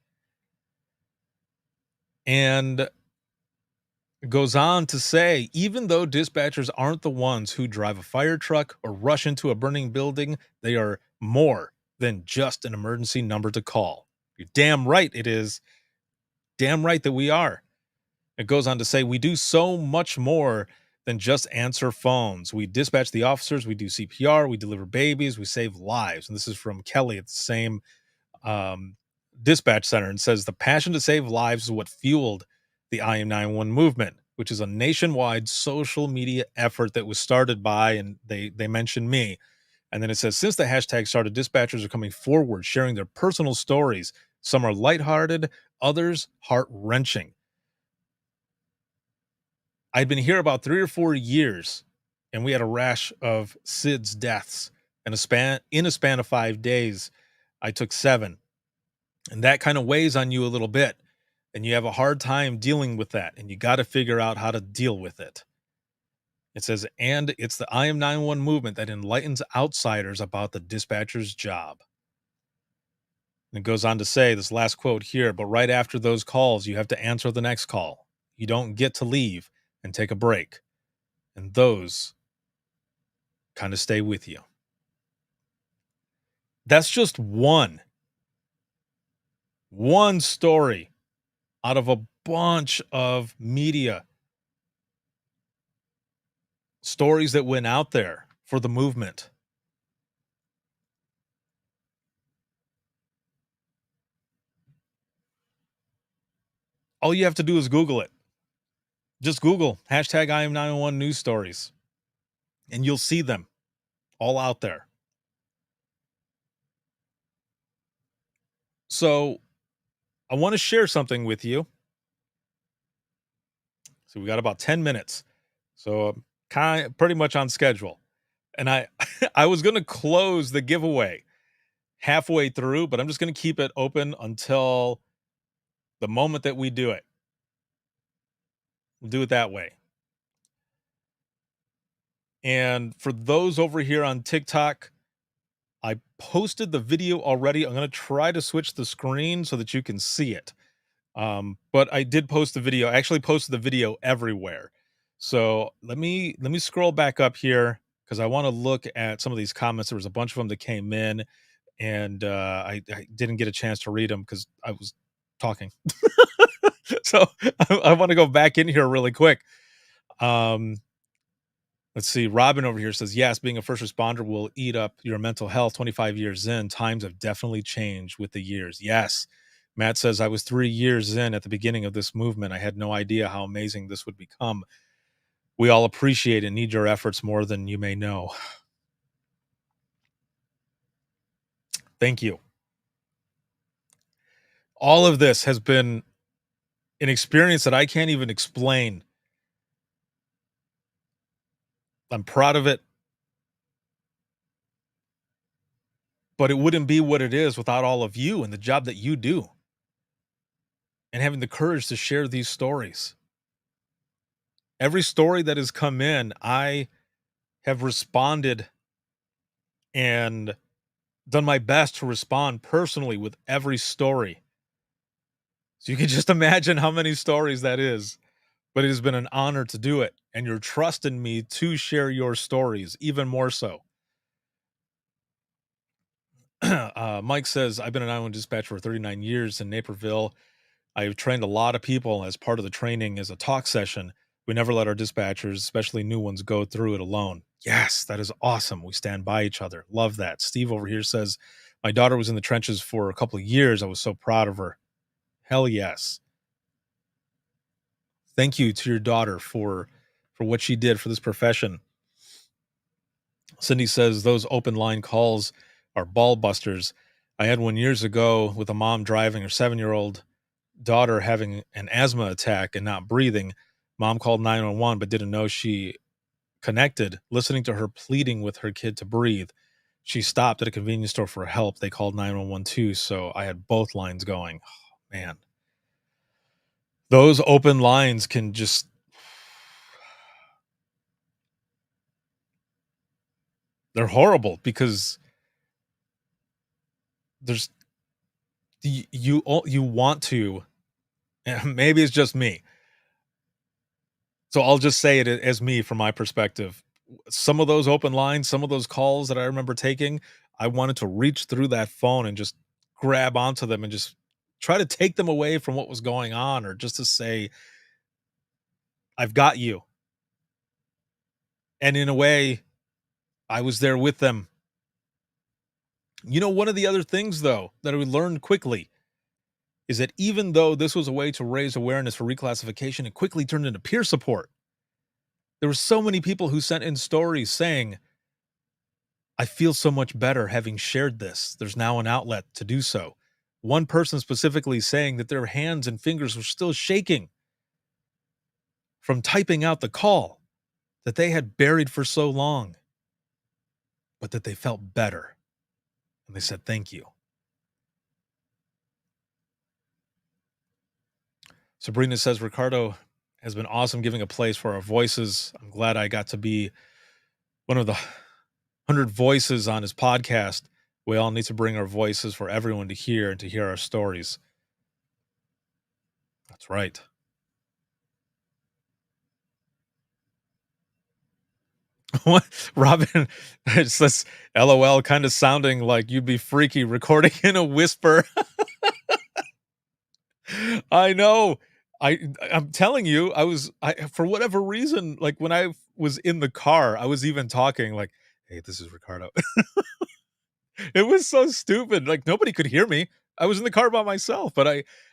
And it goes on to say, even though dispatchers aren't the ones who drive a fire truck or rush into a burning building, they are more than just an emergency number to call. You're damn right it is. Damn right that we are. It goes on to say, we do so much more than just answer phones. We dispatch the officers, we do CPR, we deliver babies, we save lives. And this is from Kelly at the same dispatch center, and says the passion to save lives is what fueled the I am 911 movement, which is a nationwide social media effort that was started by, and they mentioned me. And then it says, since the hashtag started, dispatchers are coming forward, sharing their personal stories. Some are lighthearted, others heart-wrenching. I'd been here about 3 or 4 years, and we had a rash of SIDS deaths. In a span of 5 days, I took 7. And that kind of weighs on you a little bit. And you have a hard time dealing with that. And you got to figure out how to deal with it. It says, and it's the I am 911 movement that enlightens outsiders about the dispatcher's job. And it goes on to say, this last quote here, but right after those calls, you have to answer the next call. You don't get to leave and take a break. And those kind of stay with you. That's just one story out of a bunch of media stories that went out there for the movement. All you have to do is Google it. Just Google hashtag IM901 news stories, and you'll see them all out there. So I want to share something with you. So we got about 10 minutes. So I'm pretty much on schedule. And I I was going to close the giveaway halfway through, but I'm just going to keep it open until the moment that we do it. We'll do it that way. And for those over here on TikTok, I posted the video already. I'm going to try to switch the screen so that you can see it. But I did post the video. I actually posted the video everywhere. So let me scroll back up here because I want to look at some of these comments. There was a bunch of them that came in, and I didn't get a chance to read them because I was talking. So I want to go back in here really quick. Let's see. Robin over here says, yes, being a first responder will eat up your mental health. 25 years in, times have definitely changed with the years. Yes. Matt says, I was 3 years in at the beginning of this movement. I had no idea how amazing this would become. We all appreciate and need your efforts more than you may know. Thank you. All of this has been an experience that I can't even explain. I'm proud of it. But it wouldn't be what it is without all of you and the job that you do. And having the courage to share these stories. Every story that has come in, I have responded and done my best to respond personally with every story. So you can just imagine how many stories that is. But it has been an honor to do it. And you're trusting me to share your stories, even more so. Mike says, I've been an 911 dispatcher for 39 years in Naperville. I've trained a lot of people as part of the training as a talk session. We never let our dispatchers, especially new ones, go through it alone. Yes, that is awesome. We stand by each other. Love that. Steve over here says, my daughter was in the trenches for a couple of years. I was so proud of her. Hell yes. Thank you to your daughter for what she did for this profession. Cindy says, those open line calls are ball busters. I had one years ago with a mom driving her 7-year-old daughter having an asthma attack and not breathing. Mom called 911 but didn't know she connected. Listening to her pleading with her kid to breathe, she stopped at a convenience store for help. They called 911 too, so I had both lines going. Oh, man. Those open lines can just... they're horrible because there's... you want to... maybe it's just me. So I'll just say it as me from my perspective. Some of those open lines, some of those calls that I remember taking, I wanted to reach through that phone and just grab onto them and just try to take them away from what was going on, or just to say, I've got you. And in a way, I was there with them. You know, one of the other things, though, that we learned quickly is that even though this was a way to raise awareness for reclassification, it quickly turned into peer support. There were so many people who sent in stories saying, I feel so much better having shared this. There's now an outlet to do so. One person specifically saying that their hands and fingers were still shaking from typing out the call that they had buried for so long, but that they felt better. And they said, thank you. Sabrina says, Ricardo has been awesome giving a place for our voices. I'm glad I got to be one of the 100 voices on his podcast. We all need to bring our voices for everyone to hear and to hear our stories. That's right. What, Robin? It's this LOL kind of sounding like you'd be freaky recording in a whisper. I know. I'm telling you, I for whatever reason, like when I was in the car, I was even talking like, hey, this is Ricardo. It was so stupid. Like nobody could hear me. I was in the car by myself, but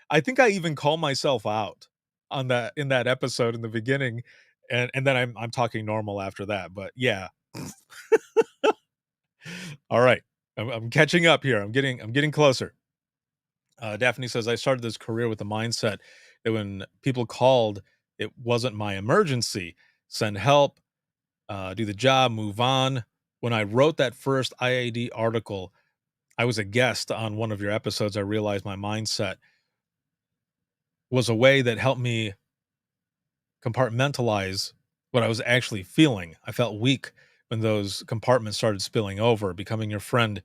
I think I even called myself out. on that in that episode in the beginning, and then I'm talking normal after that. But yeah. All right. I'm catching up here. I'm getting closer. Daphne says, I started this career with the mindset that when people called, it wasn't my emergency. Send help, do the job, move on. When I wrote that first IAD article, I was a guest on one of your episodes. I realized my mindset was a way that helped me compartmentalize what I was actually feeling. I felt weak when those compartments started spilling over. Becoming your friend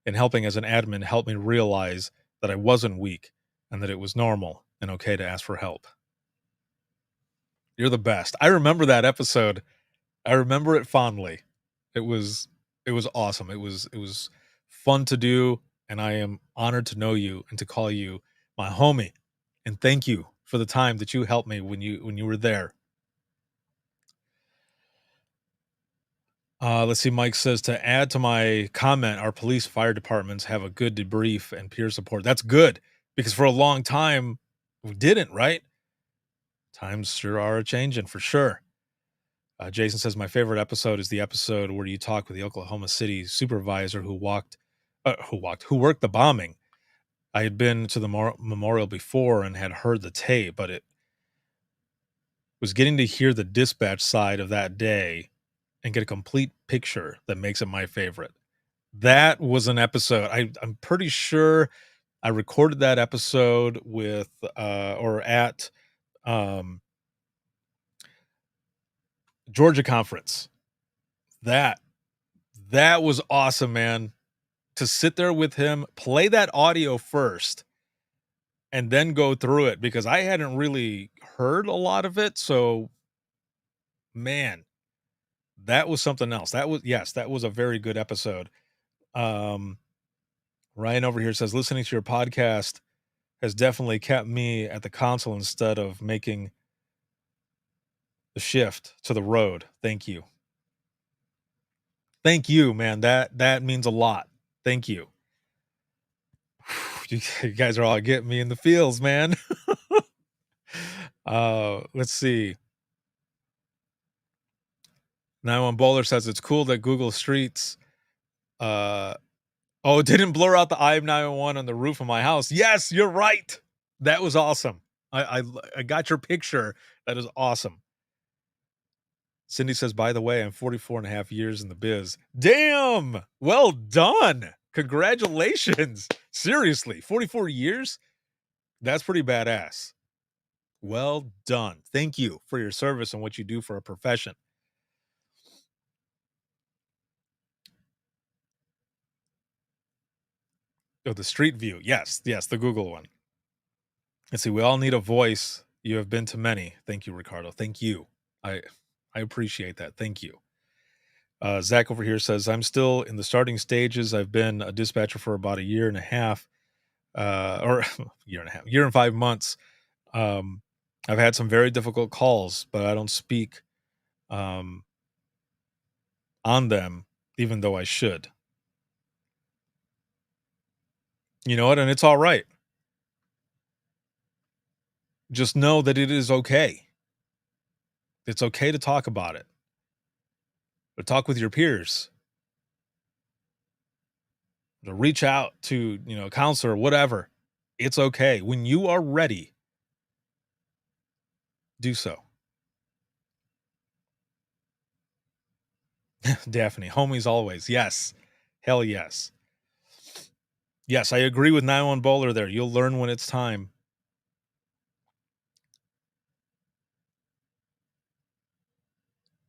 and helping as an admin helped me realize that I wasn't weak and that it was normal and okay to ask for help. You're the best. I remember that episode. I remember it fondly. It was awesome. It was fun to do, and I am honored to know you and to call you my homie. And thank you for the time that you helped me when you were there. Let's see. Mike says, to add to my comment, our police fire departments have a good debrief and peer support. That's good, because for a long time we didn't, right? Times sure are changing for sure. Jason says, my favorite episode is the episode where you talk with the Oklahoma City supervisor who worked the bombing. I had been to the memorial before and had heard the tape, but it was getting to hear the dispatch side of that day and get a complete picture that makes it my favorite. That was an episode. I'm pretty sure I recorded that episode with at Georgia Conference. That was awesome, man. To sit there with him, play that audio first, and then go through it, because I hadn't really heard a lot of it. So, man, that was something else. That was a very good episode. Ryan over here says, listening to your podcast has definitely kept me at the console instead of making the shift to the road. Thank you. Thank you, man. That means a lot. Thank you. You guys are all getting me in the feels, man. Let's see. 91 Bowler says it's cool that Google Streets it didn't blur out the IM901 on the roof of my house. Yes, you're right. That was awesome. I got your picture. That is awesome. Cindy says, by the way, I'm 44 and a half years in the biz. Damn. Well done. Congratulations. Seriously, 44 years? That's pretty badass. Well done. Thank you for your service and what you do for a profession. Oh, the Street View. Yes, the Google one. Let's see. We all need a voice. You have been to many. Thank you, Ricardo. Thank you. I appreciate that. Thank you. Zach over here says, I'm still in the starting stages. I've been a dispatcher for about a year and a half, year and 5 months. I've had some very difficult calls, but I don't speak on them, even though I should. You know what? And it's all right. Just know that it is okay. It's okay to talk about it. But talk with your peers. To reach out to, a counselor, whatever. It's okay. When you are ready, do so. Daphne, homies always. Yes. Hell yes. Yes, I agree with 91 Bowler there. You'll learn when it's time.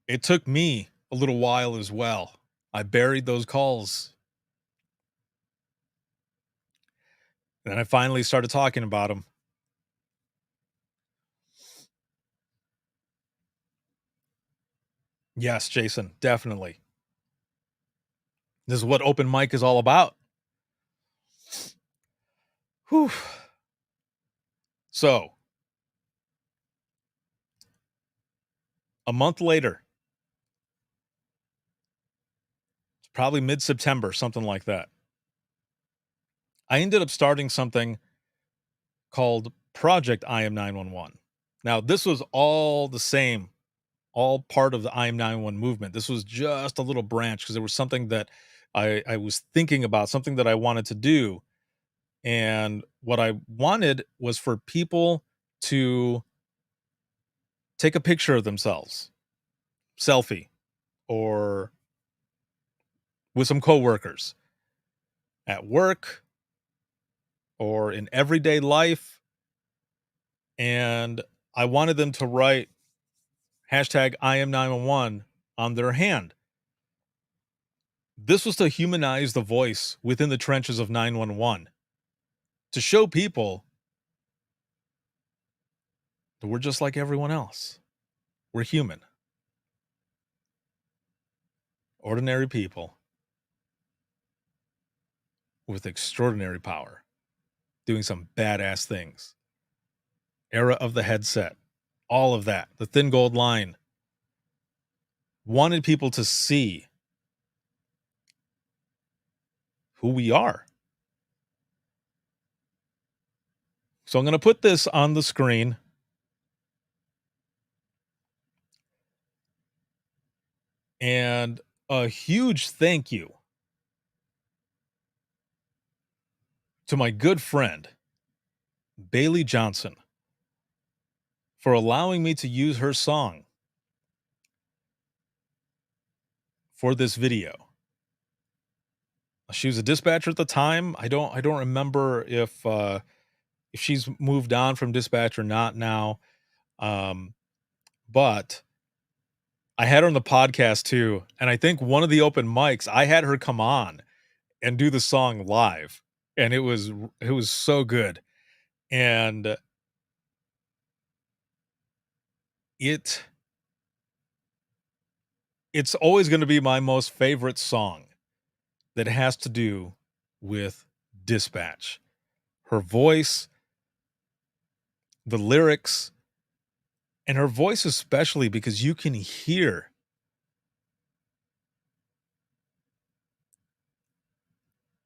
It took me a little while as well. I buried those calls. Then I finally started talking about them. Yes, Jason, definitely. This is what open mic is all about. Whew. So, a month later, it's probably mid-September, something like that, I ended up starting something called Project IM911. Now, this was all the same, all part of the I Am 911 movement. This was just a little branch because there was something that I was thinking about, something that I wanted to do. And what I wanted was for people to take a picture of themselves, selfie, or with some coworkers at work or in everyday life. And I wanted them to write hashtag I am 911 on their hand. This was to humanize the voice within the trenches of 911, to show people that we're just like everyone else. We're human. Ordinary people with extraordinary power, doing some badass things. Era of the headset, all of that, the thin gold line. Wanted people to see who we are. So I'm going to put this on the screen. And a huge thank you to my good friend, Bailey Johnson, for allowing me to use her song for this video. She was a dispatcher at the time. I don't remember if she's moved on from dispatch or not now. But I had her on the podcast too. And I think one of the open mics, I had her come on and do the song live. And it was so good. And it's always going to be my most favorite song that has to do with dispatch. Her voice, the lyrics, and her voice especially, because you can hear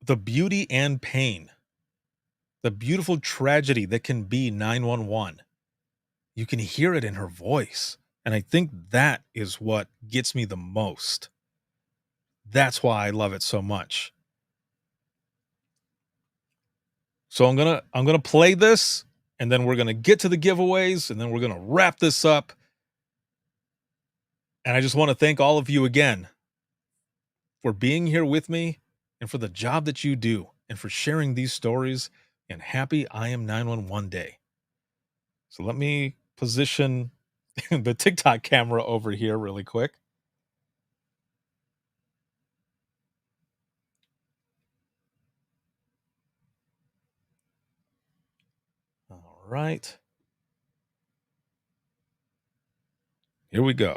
the beauty and pain, the beautiful tragedy that can be 911. You can hear it in her voice. And I think that is what gets me the most. That's why I love it so much. So I'm gonna play this, and then we're gonna get to the giveaways, and then we're gonna wrap this up. And I just want to thank all of you again for being here with me and for the job that you do and for sharing these stories. And happy I Am 911 Day. So let me position the TikTok camera over here really quick. All right. Here we go.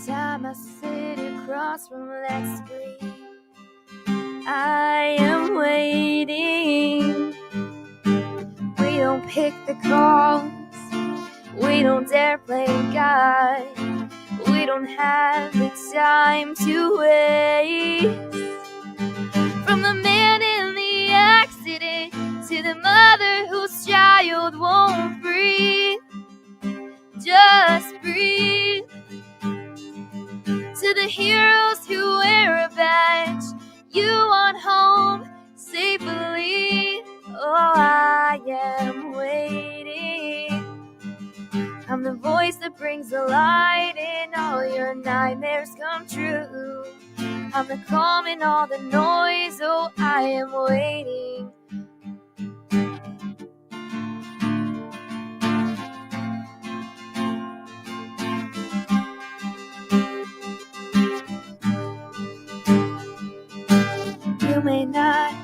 Time I sit across from that screen, I am waiting. We don't pick the calls, we don't dare play God, we don't have the time to waste. From the man in the accident to the mother whose child won't breathe, just breathe. To the heroes who wear a badge, you want home safely. Oh, I am waiting. I'm the voice that brings the light and all your nightmares come true. I'm the calm in all the noise. Oh, I am waiting. You may not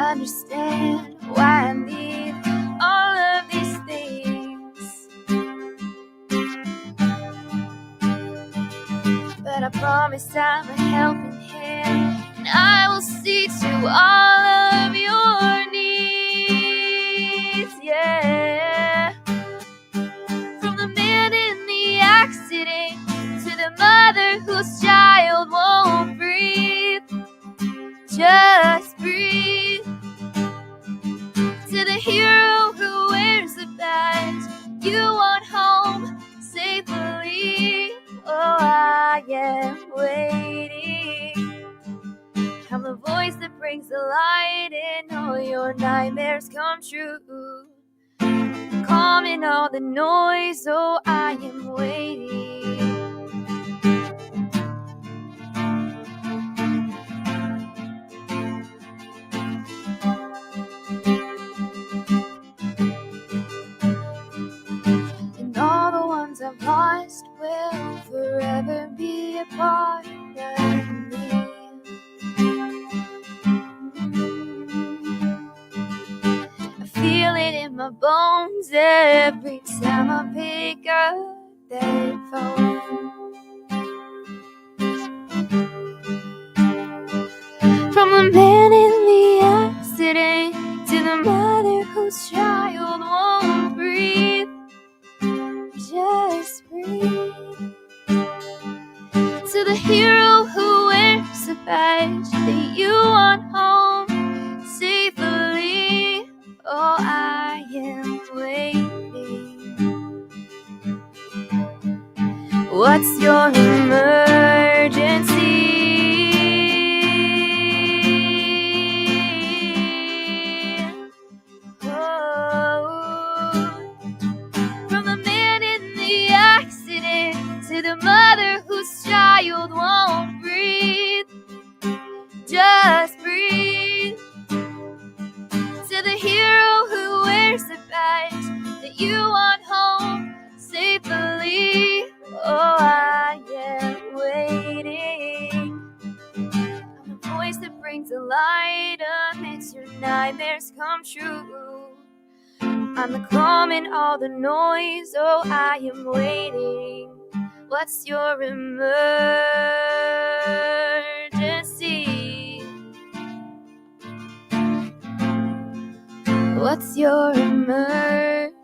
understand why I need all of these things, but I promise I'm a helping hand, and I will see to all of your needs. the voice that brings the light in all your nightmares come true. Calming all the noise, oh, I am waiting. And all the ones I've lost will forever be a part of me. I feel it in my bones every time I pick up that phone. From the man in the accident to the mother whose child won't breathe, just breathe. To the hero who wears a badge that you want home safely, oh, I am waiting. What's your emergency? From the man in the accident to the mother whose child won't breathe, just breathe. To the hero who wears the badge that you want home safely, oh, I am waiting. I'm the voice that brings the light amidst your nightmares come true. I'm the calm in all the noise, oh, I am waiting. What's your emergency? What's your emergency?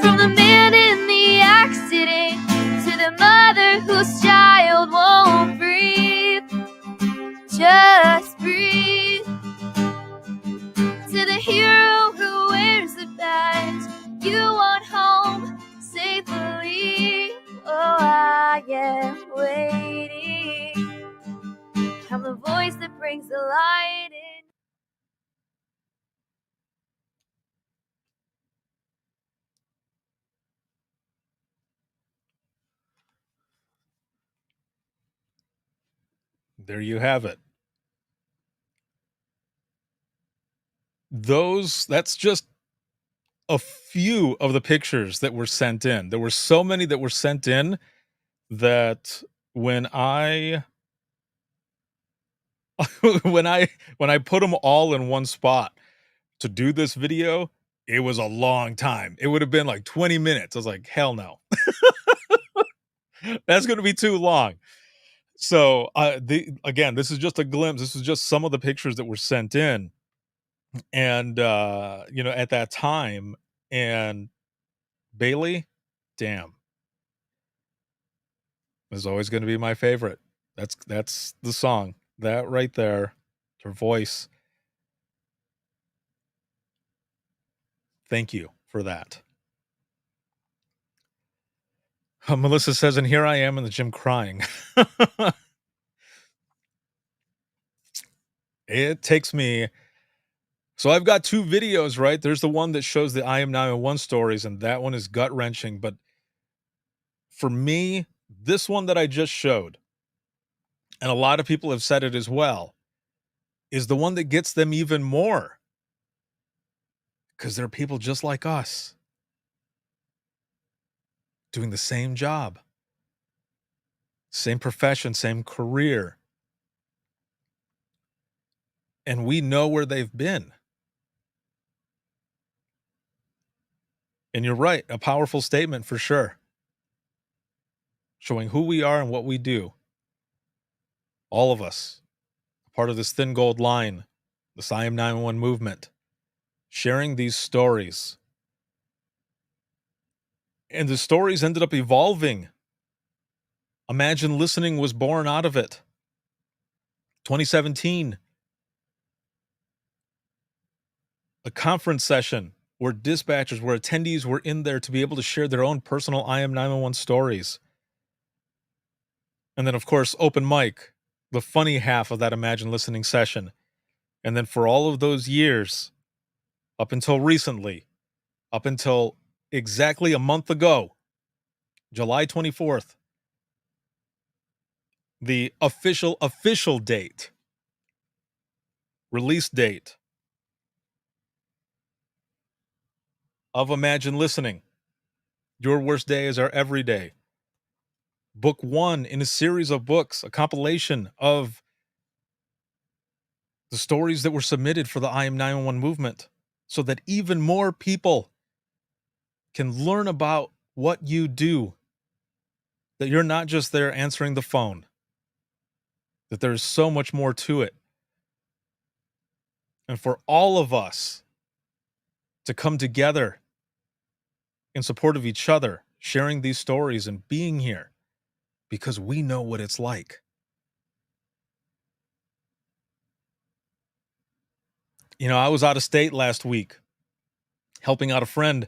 From the man in the accident to the mother whose child won't breathe, just breathe. To the hero who wears the badge you want home safely, oh, I am waiting. I'm the voice that brings the light in. There you have it. That's just a few of the pictures that were sent in. There were so many that were sent in that when I when I put them all in one spot to do this video, it was a long time. It would have been like 20 minutes. I was like, hell no. That's going to be too long. So, again, this is just a glimpse. This is just some of the pictures that were sent in. And at that time, and Bailey, damn, is always going to be my favorite. That's the song. That right there, her voice. Thank you for that. Melissa says, and here I am in the gym crying. It takes me. So I've got two videos, right? There's the one that shows the I Am 911 stories, and that one is gut-wrenching. But for me, this one that I just showed, and a lot of people have said it as well, is the one that gets them even more. Because they're people just like us, doing the same job, same profession, same career. And we know where they've been. And you're right, a powerful statement for sure. Showing who we are and what we do. All of us, part of this Thin Gold Line, this I Am 911 movement, sharing these stories. And the stories ended up evolving. Imagine Listening was born out of it. 2017, a conference session where dispatchers, where attendees were in there to be able to share their own personal IM 911 stories. And then, of course, open mic, the funny half of that Imagine Listening session. And then for all of those years, up until recently, up until exactly a month ago, July 24th, the official date, release date of Imagine Listening. Your Worst Day is Our Everyday. Book 1 in a series of books, a compilation of the stories that were submitted for the IM 911 movement, so that even more people can learn about what you do, that you're not just there answering the phone, that there's so much more to it. And for all of us to come together in support of each other, sharing these stories and being here because we know what it's like. You know, I was out of state last week helping out a friend,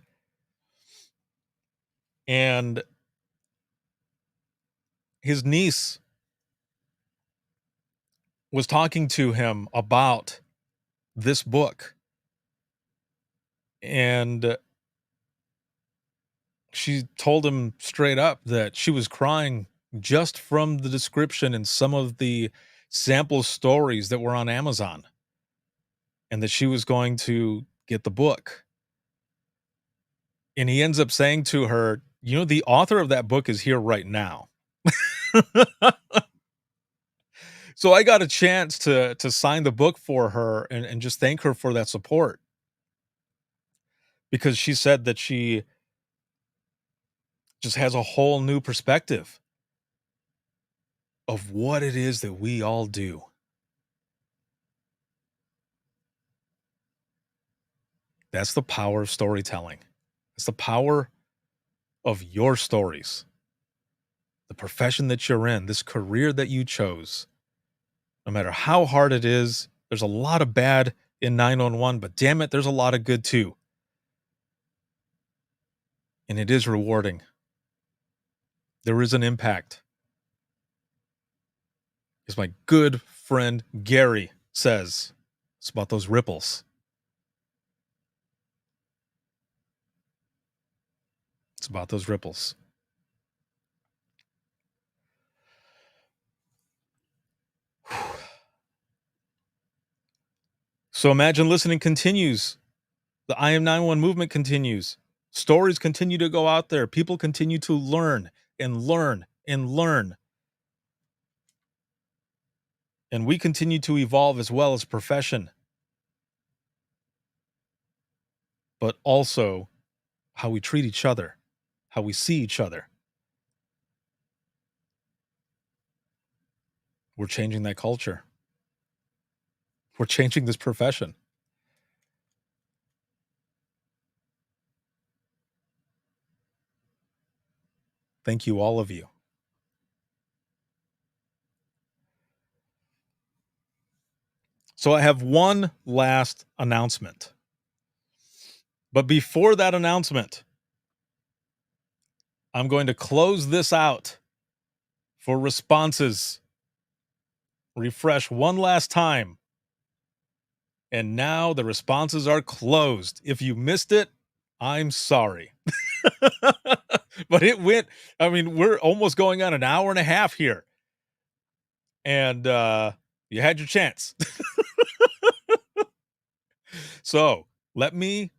and his niece was talking to him about this book. And she told him straight up that she was crying just from the description and some of the sample stories that were on Amazon, and that she was going to get the book. And he ends up saying to her, you know, the author of that book is here right now. So I got a chance to sign the book for her and just thank her for that support, because she said that she just has a whole new perspective of what it is that we all do. That's the power of storytelling. It's the power of your stories, the profession that you're in, this career that you chose. No matter how hard it is, there's a lot of bad in 911, but damn it, there's a lot of good too. And it is rewarding. There is an impact. As my good friend Gary says, it's about those ripples. It's about those ripples. So Imagine Listening continues. The IM 911 movement continues. Stories continue to go out there. People continue to learn and learn and learn. And we continue to evolve as well as a profession. But also how we treat each other, how we see each other. We're changing that culture. We're changing this profession. Thank you, all of you. So I have one last announcement. But before that announcement, I'm going to close this out for responses. Refresh one last time. And now the responses are closed. If you missed it, I'm sorry. But it went, I mean, we're almost going on an hour and a half here. And you had your chance. So let me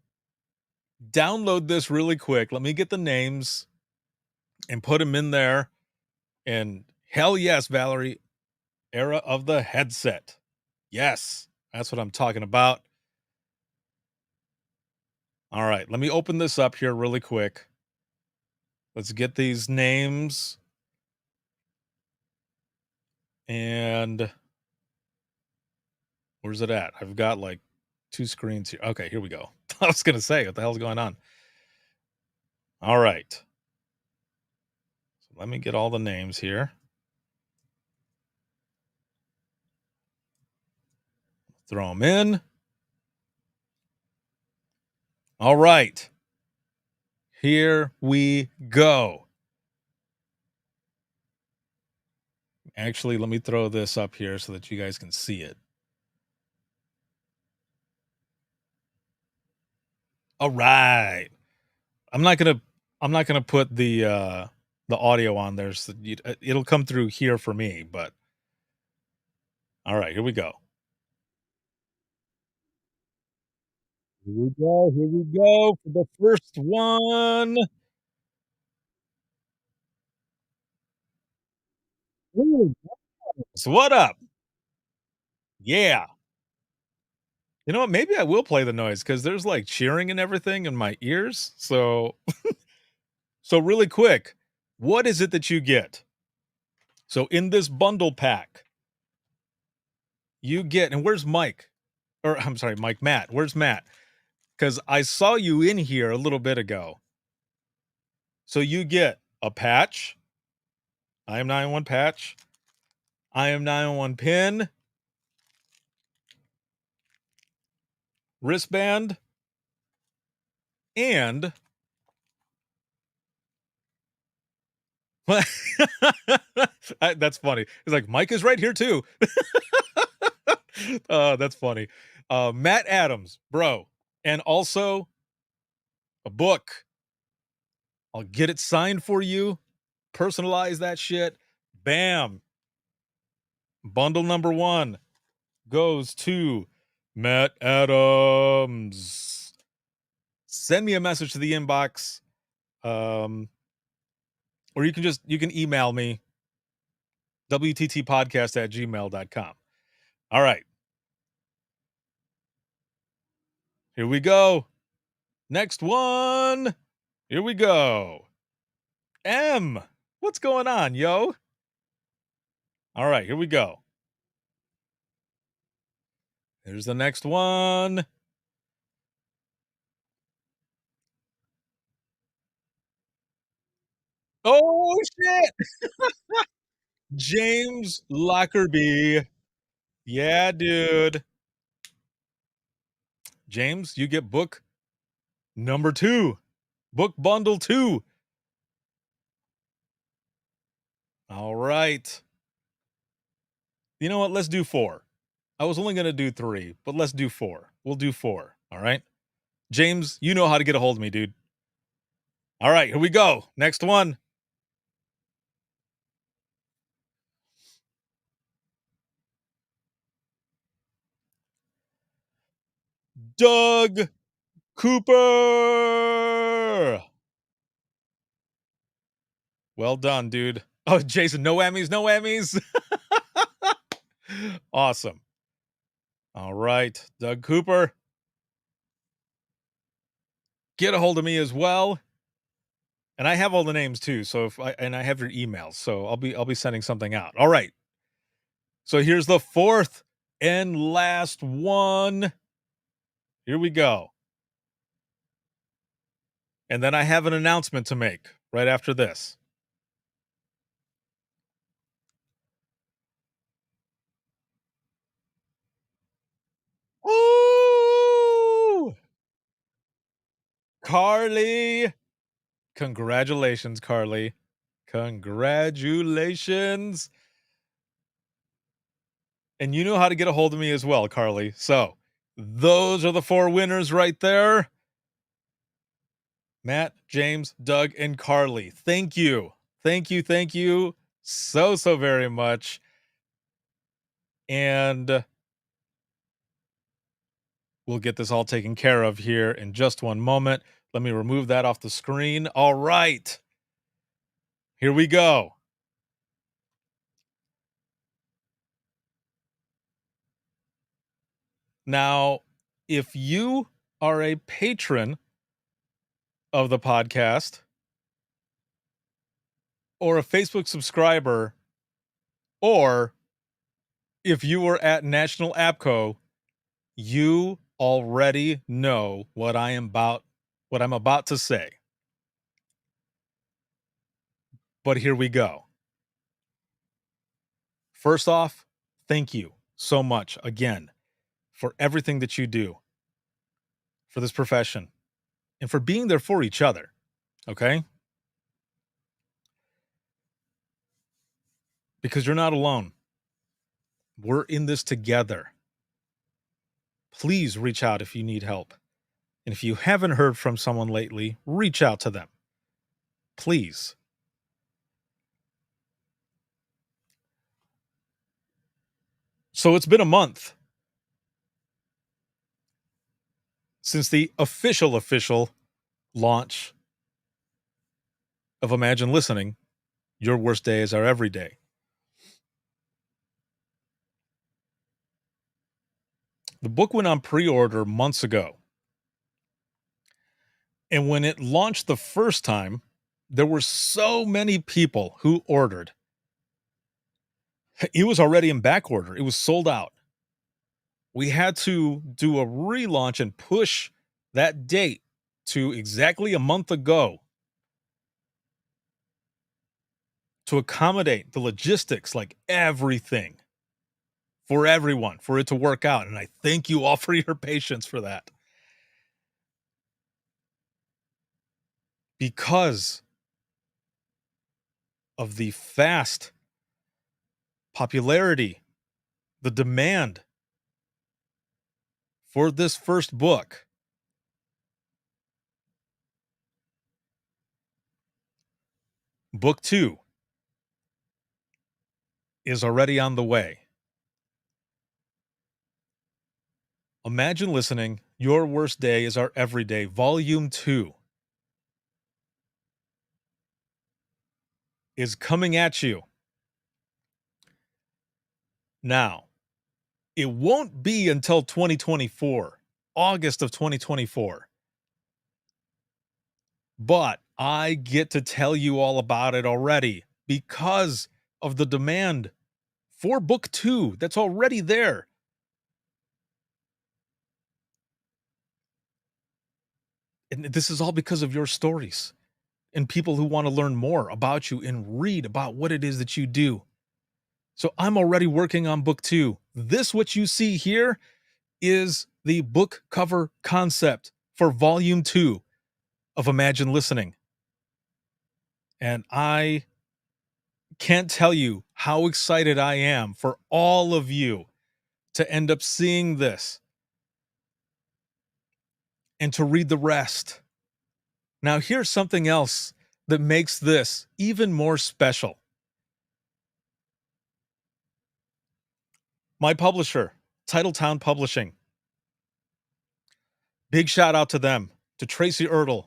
download this really quick. Let me get the names and put them in there. And hell yes, Valerie, era of the headset. Yes, that's what I'm talking about. All right, let me open this up here really quick. Let's get these names. And where's it at? I've got like 2 screens here. Okay, here we go. I was going to say, what the hell's going on? All right. So let me get all the names here. Throw them in. All right. Here we go. Actually, let me throw this up here so that you guys can see it. All right. I'm not gonna put the audio on there, so it'll come through here for me. But all right, here we go. Here we go. Here we go for the first one. Ooh, so what up? Yeah. You know what? Maybe I will play the noise because there's like cheering and everything in my ears. So really quick, what is it that you get? So in this bundle pack, you get, and where's Mike? Or I'm sorry, Matt. Where's Matt? Because I saw you in here a little bit ago. So you get a patch, IM901 patch, IM901 pin, wristband, and that's funny. It's like Mike is right here too. That's funny. Matt Adams, bro, and also a book. I'll get it signed for you. Personalize that shit. Bam. Bundle number 1 goes to Matt Adams. Send me a message to the inbox. Or you can email me wttpodcast@gmail.com. All right. Here we go. Next one. Here we go. M. What's going on, yo? All right, here we go. Here's the next one. Oh, shit. James Lockerbie. Yeah, dude. James, you get book number 2. Book bundle 2. All right. You know what? Let's do 4. I was only going to do 3, but let's do 4. We'll do 4. All right. James, you know how to get a hold of me, dude. All right, here we go. Next one. Doug Cooper. Well done, dude. Oh, Jason, no whammies, no whammies. Awesome. All right, Doug Cooper. Get a hold of me as well. And I have all the names too, so I have your emails, so I'll be sending something out. All right. So here's the 4th and last one. Here we go. And then I have an announcement to make right after this. Woo! Carly. Congratulations, Carly. Congratulations. And you know how to get a hold of me as well, Carly. So those are the 4 winners right there. Matt, James, Doug, and Carly. Thank you. Thank you. Thank you so very much. And we'll get this all taken care of here in just one moment. Let me remove that off the screen. All right. Here we go. Now, if you are a patron of the podcast or a Facebook subscriber, or if you were at National APCO, you already know what I'm about to say. But here we go. First off, thank you so much again for everything that you do for this profession and for being there for each other. Okay? Because you're not alone. We're in this together. Please reach out if you need help. And if you haven't heard from someone lately, reach out to them. Please. So it's been a month since the official launch of Imagine Listening, Your Worst Day is Our Every Day. The book went on pre-order months ago. And when it launched the first time, there were so many people who ordered. It was already in back order. It was sold out. We had to do a relaunch and push that date to exactly a month ago to accommodate the logistics, like everything, for everyone, for it to work out. And I thank you all for your patience for that. Because of the fast popularity, the demand for this first book, book 2 is already on the way. Imagine Listening, Your Worst Day is Our Everyday, Volume 2 is coming at you. Now, it won't be until 2024, August of 2024. But I get to tell you all about it already because of the demand for book 2 that's already there. And this is all because of your stories and people who want to learn more about you and read about what it is that you do. So I'm already working on book 2. This, what you see here, is the book cover concept for volume 2 of Imagine Listening. And I can't tell you how excited I am for all of you to end up seeing this and to read the rest. Now, here's something else that makes this even more special. My publisher, Titletown Publishing. Big shout out to them, to Tracy Ertl,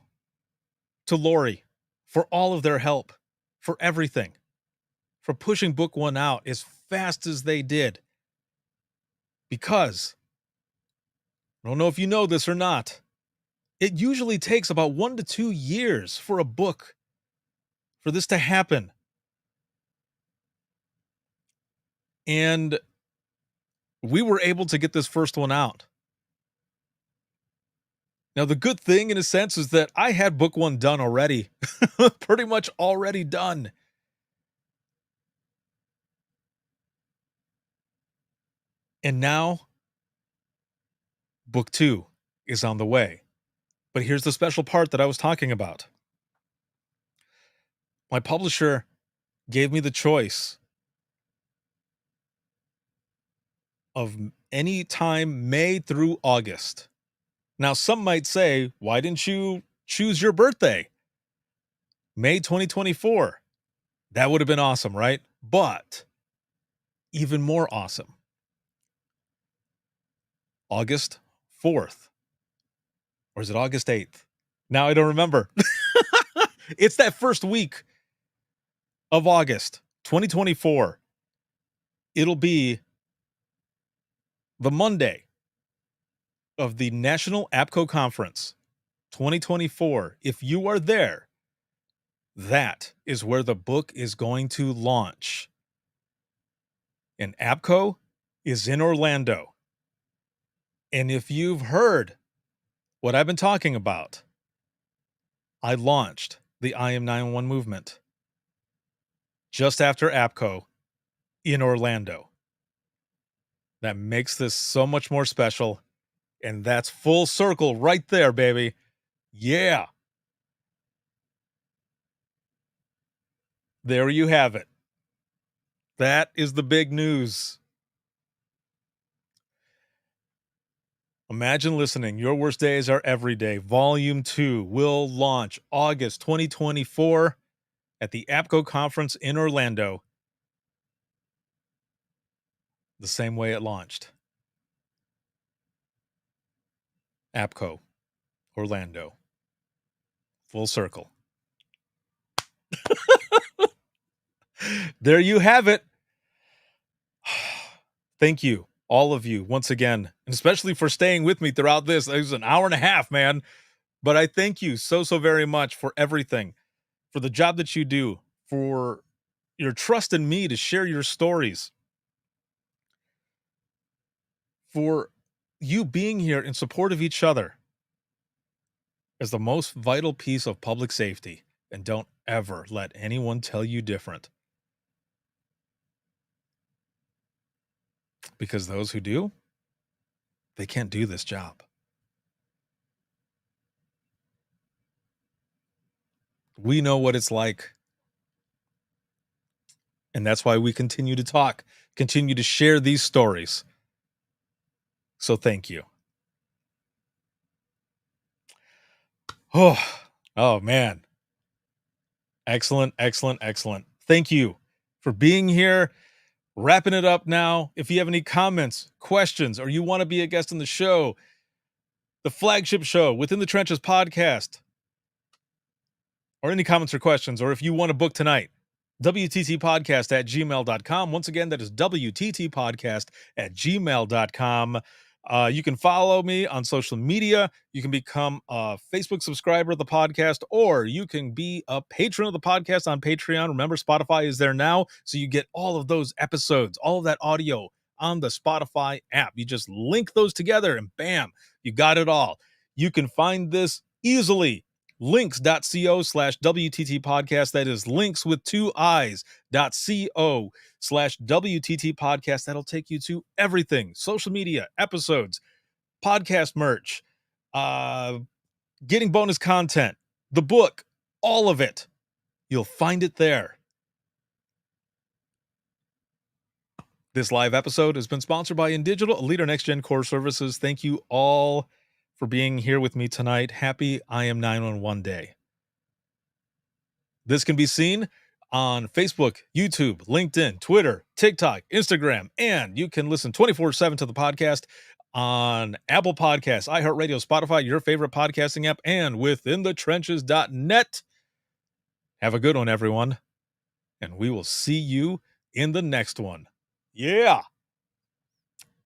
to Lori, for all of their help, for everything, for pushing book 1 out as fast as they did. Because, I don't know if you know this or not, it usually takes about 1 to 2 years for a book, for this to happen. And we were able to get this first one out. Now, the good thing, in a sense, is that I had book 1 done already. Pretty much already done. And now, book 2 is on the way. But here's the special part that I was talking about. My publisher gave me the choice of any time May through August. Now, some might say, why didn't you choose your birthday? May 2024. That would have been awesome, right? But even more awesome, August 4th. Or is it August 8th? Now I don't remember. It's that first week of August 2024. It'll be the Monday of the National APCO Conference 2024. If you are there, that is where the book is going to launch. And APCO is in Orlando. And if you've heard what I've been talking about, I launched the I Am 911 movement just after APCO in Orlando. that makes this so much more special. And that's full circle right there, baby. Yeah. There you have it. That is the big news. Imagine listening. Your Worst Days Are Every Day. Volume 2 will launch August 2024 at the APCO conference in Orlando. The same way it launched. APCO, Orlando. Full circle. There you have it. Thank you, all of you, once again, and especially for staying with me throughout this. It was an hour and a half, man. But I thank you so very much for everything, for the job that you do, for your trust in me to share your stories, for you being here in support of each other as the most vital piece of public safety. And don't ever let anyone tell you different. Because those who do, they can't do this job. We know what it's like. And that's why we continue to talk, continue to share these stories. So thank you. Oh man. Excellent, excellent, excellent. Thank you for being here. Wrapping it up now. If you have any comments, questions, or you want to be a guest on the show, the flagship show, Within the Trenches podcast, or any comments or questions, or if you want to book tonight, WTTpodcast@gmail.com. Once again, that is WTTpodcast@gmail.com. You can follow me on social media. You can become a Facebook subscriber of the podcast, or you can be a patron of the podcast on Patreon. Remember, Spotify is there now, so you get all of those episodes, all of that audio on the Spotify app. You just link those together and bam, you got it all. You can find this easily. Links.co/WTT podcast. That is links with 2 eyes.co/WTT podcast. That'll take you to everything: social media, episodes, podcast merch, getting bonus content, the book, all of it. You'll find it there. This live episode has been sponsored by InDigital, a leader Next Gen Core Services. Thank you all for being here with me tonight. Happy I Am 911 Day. This can be seen on Facebook, YouTube, LinkedIn, Twitter, TikTok, Instagram, and you can listen 24/7 to the podcast on Apple Podcasts, iHeartRadio, Spotify, your favorite podcasting app, and withinthetrenches.net. Have a good one, everyone, and we will see you in the next one. Yeah.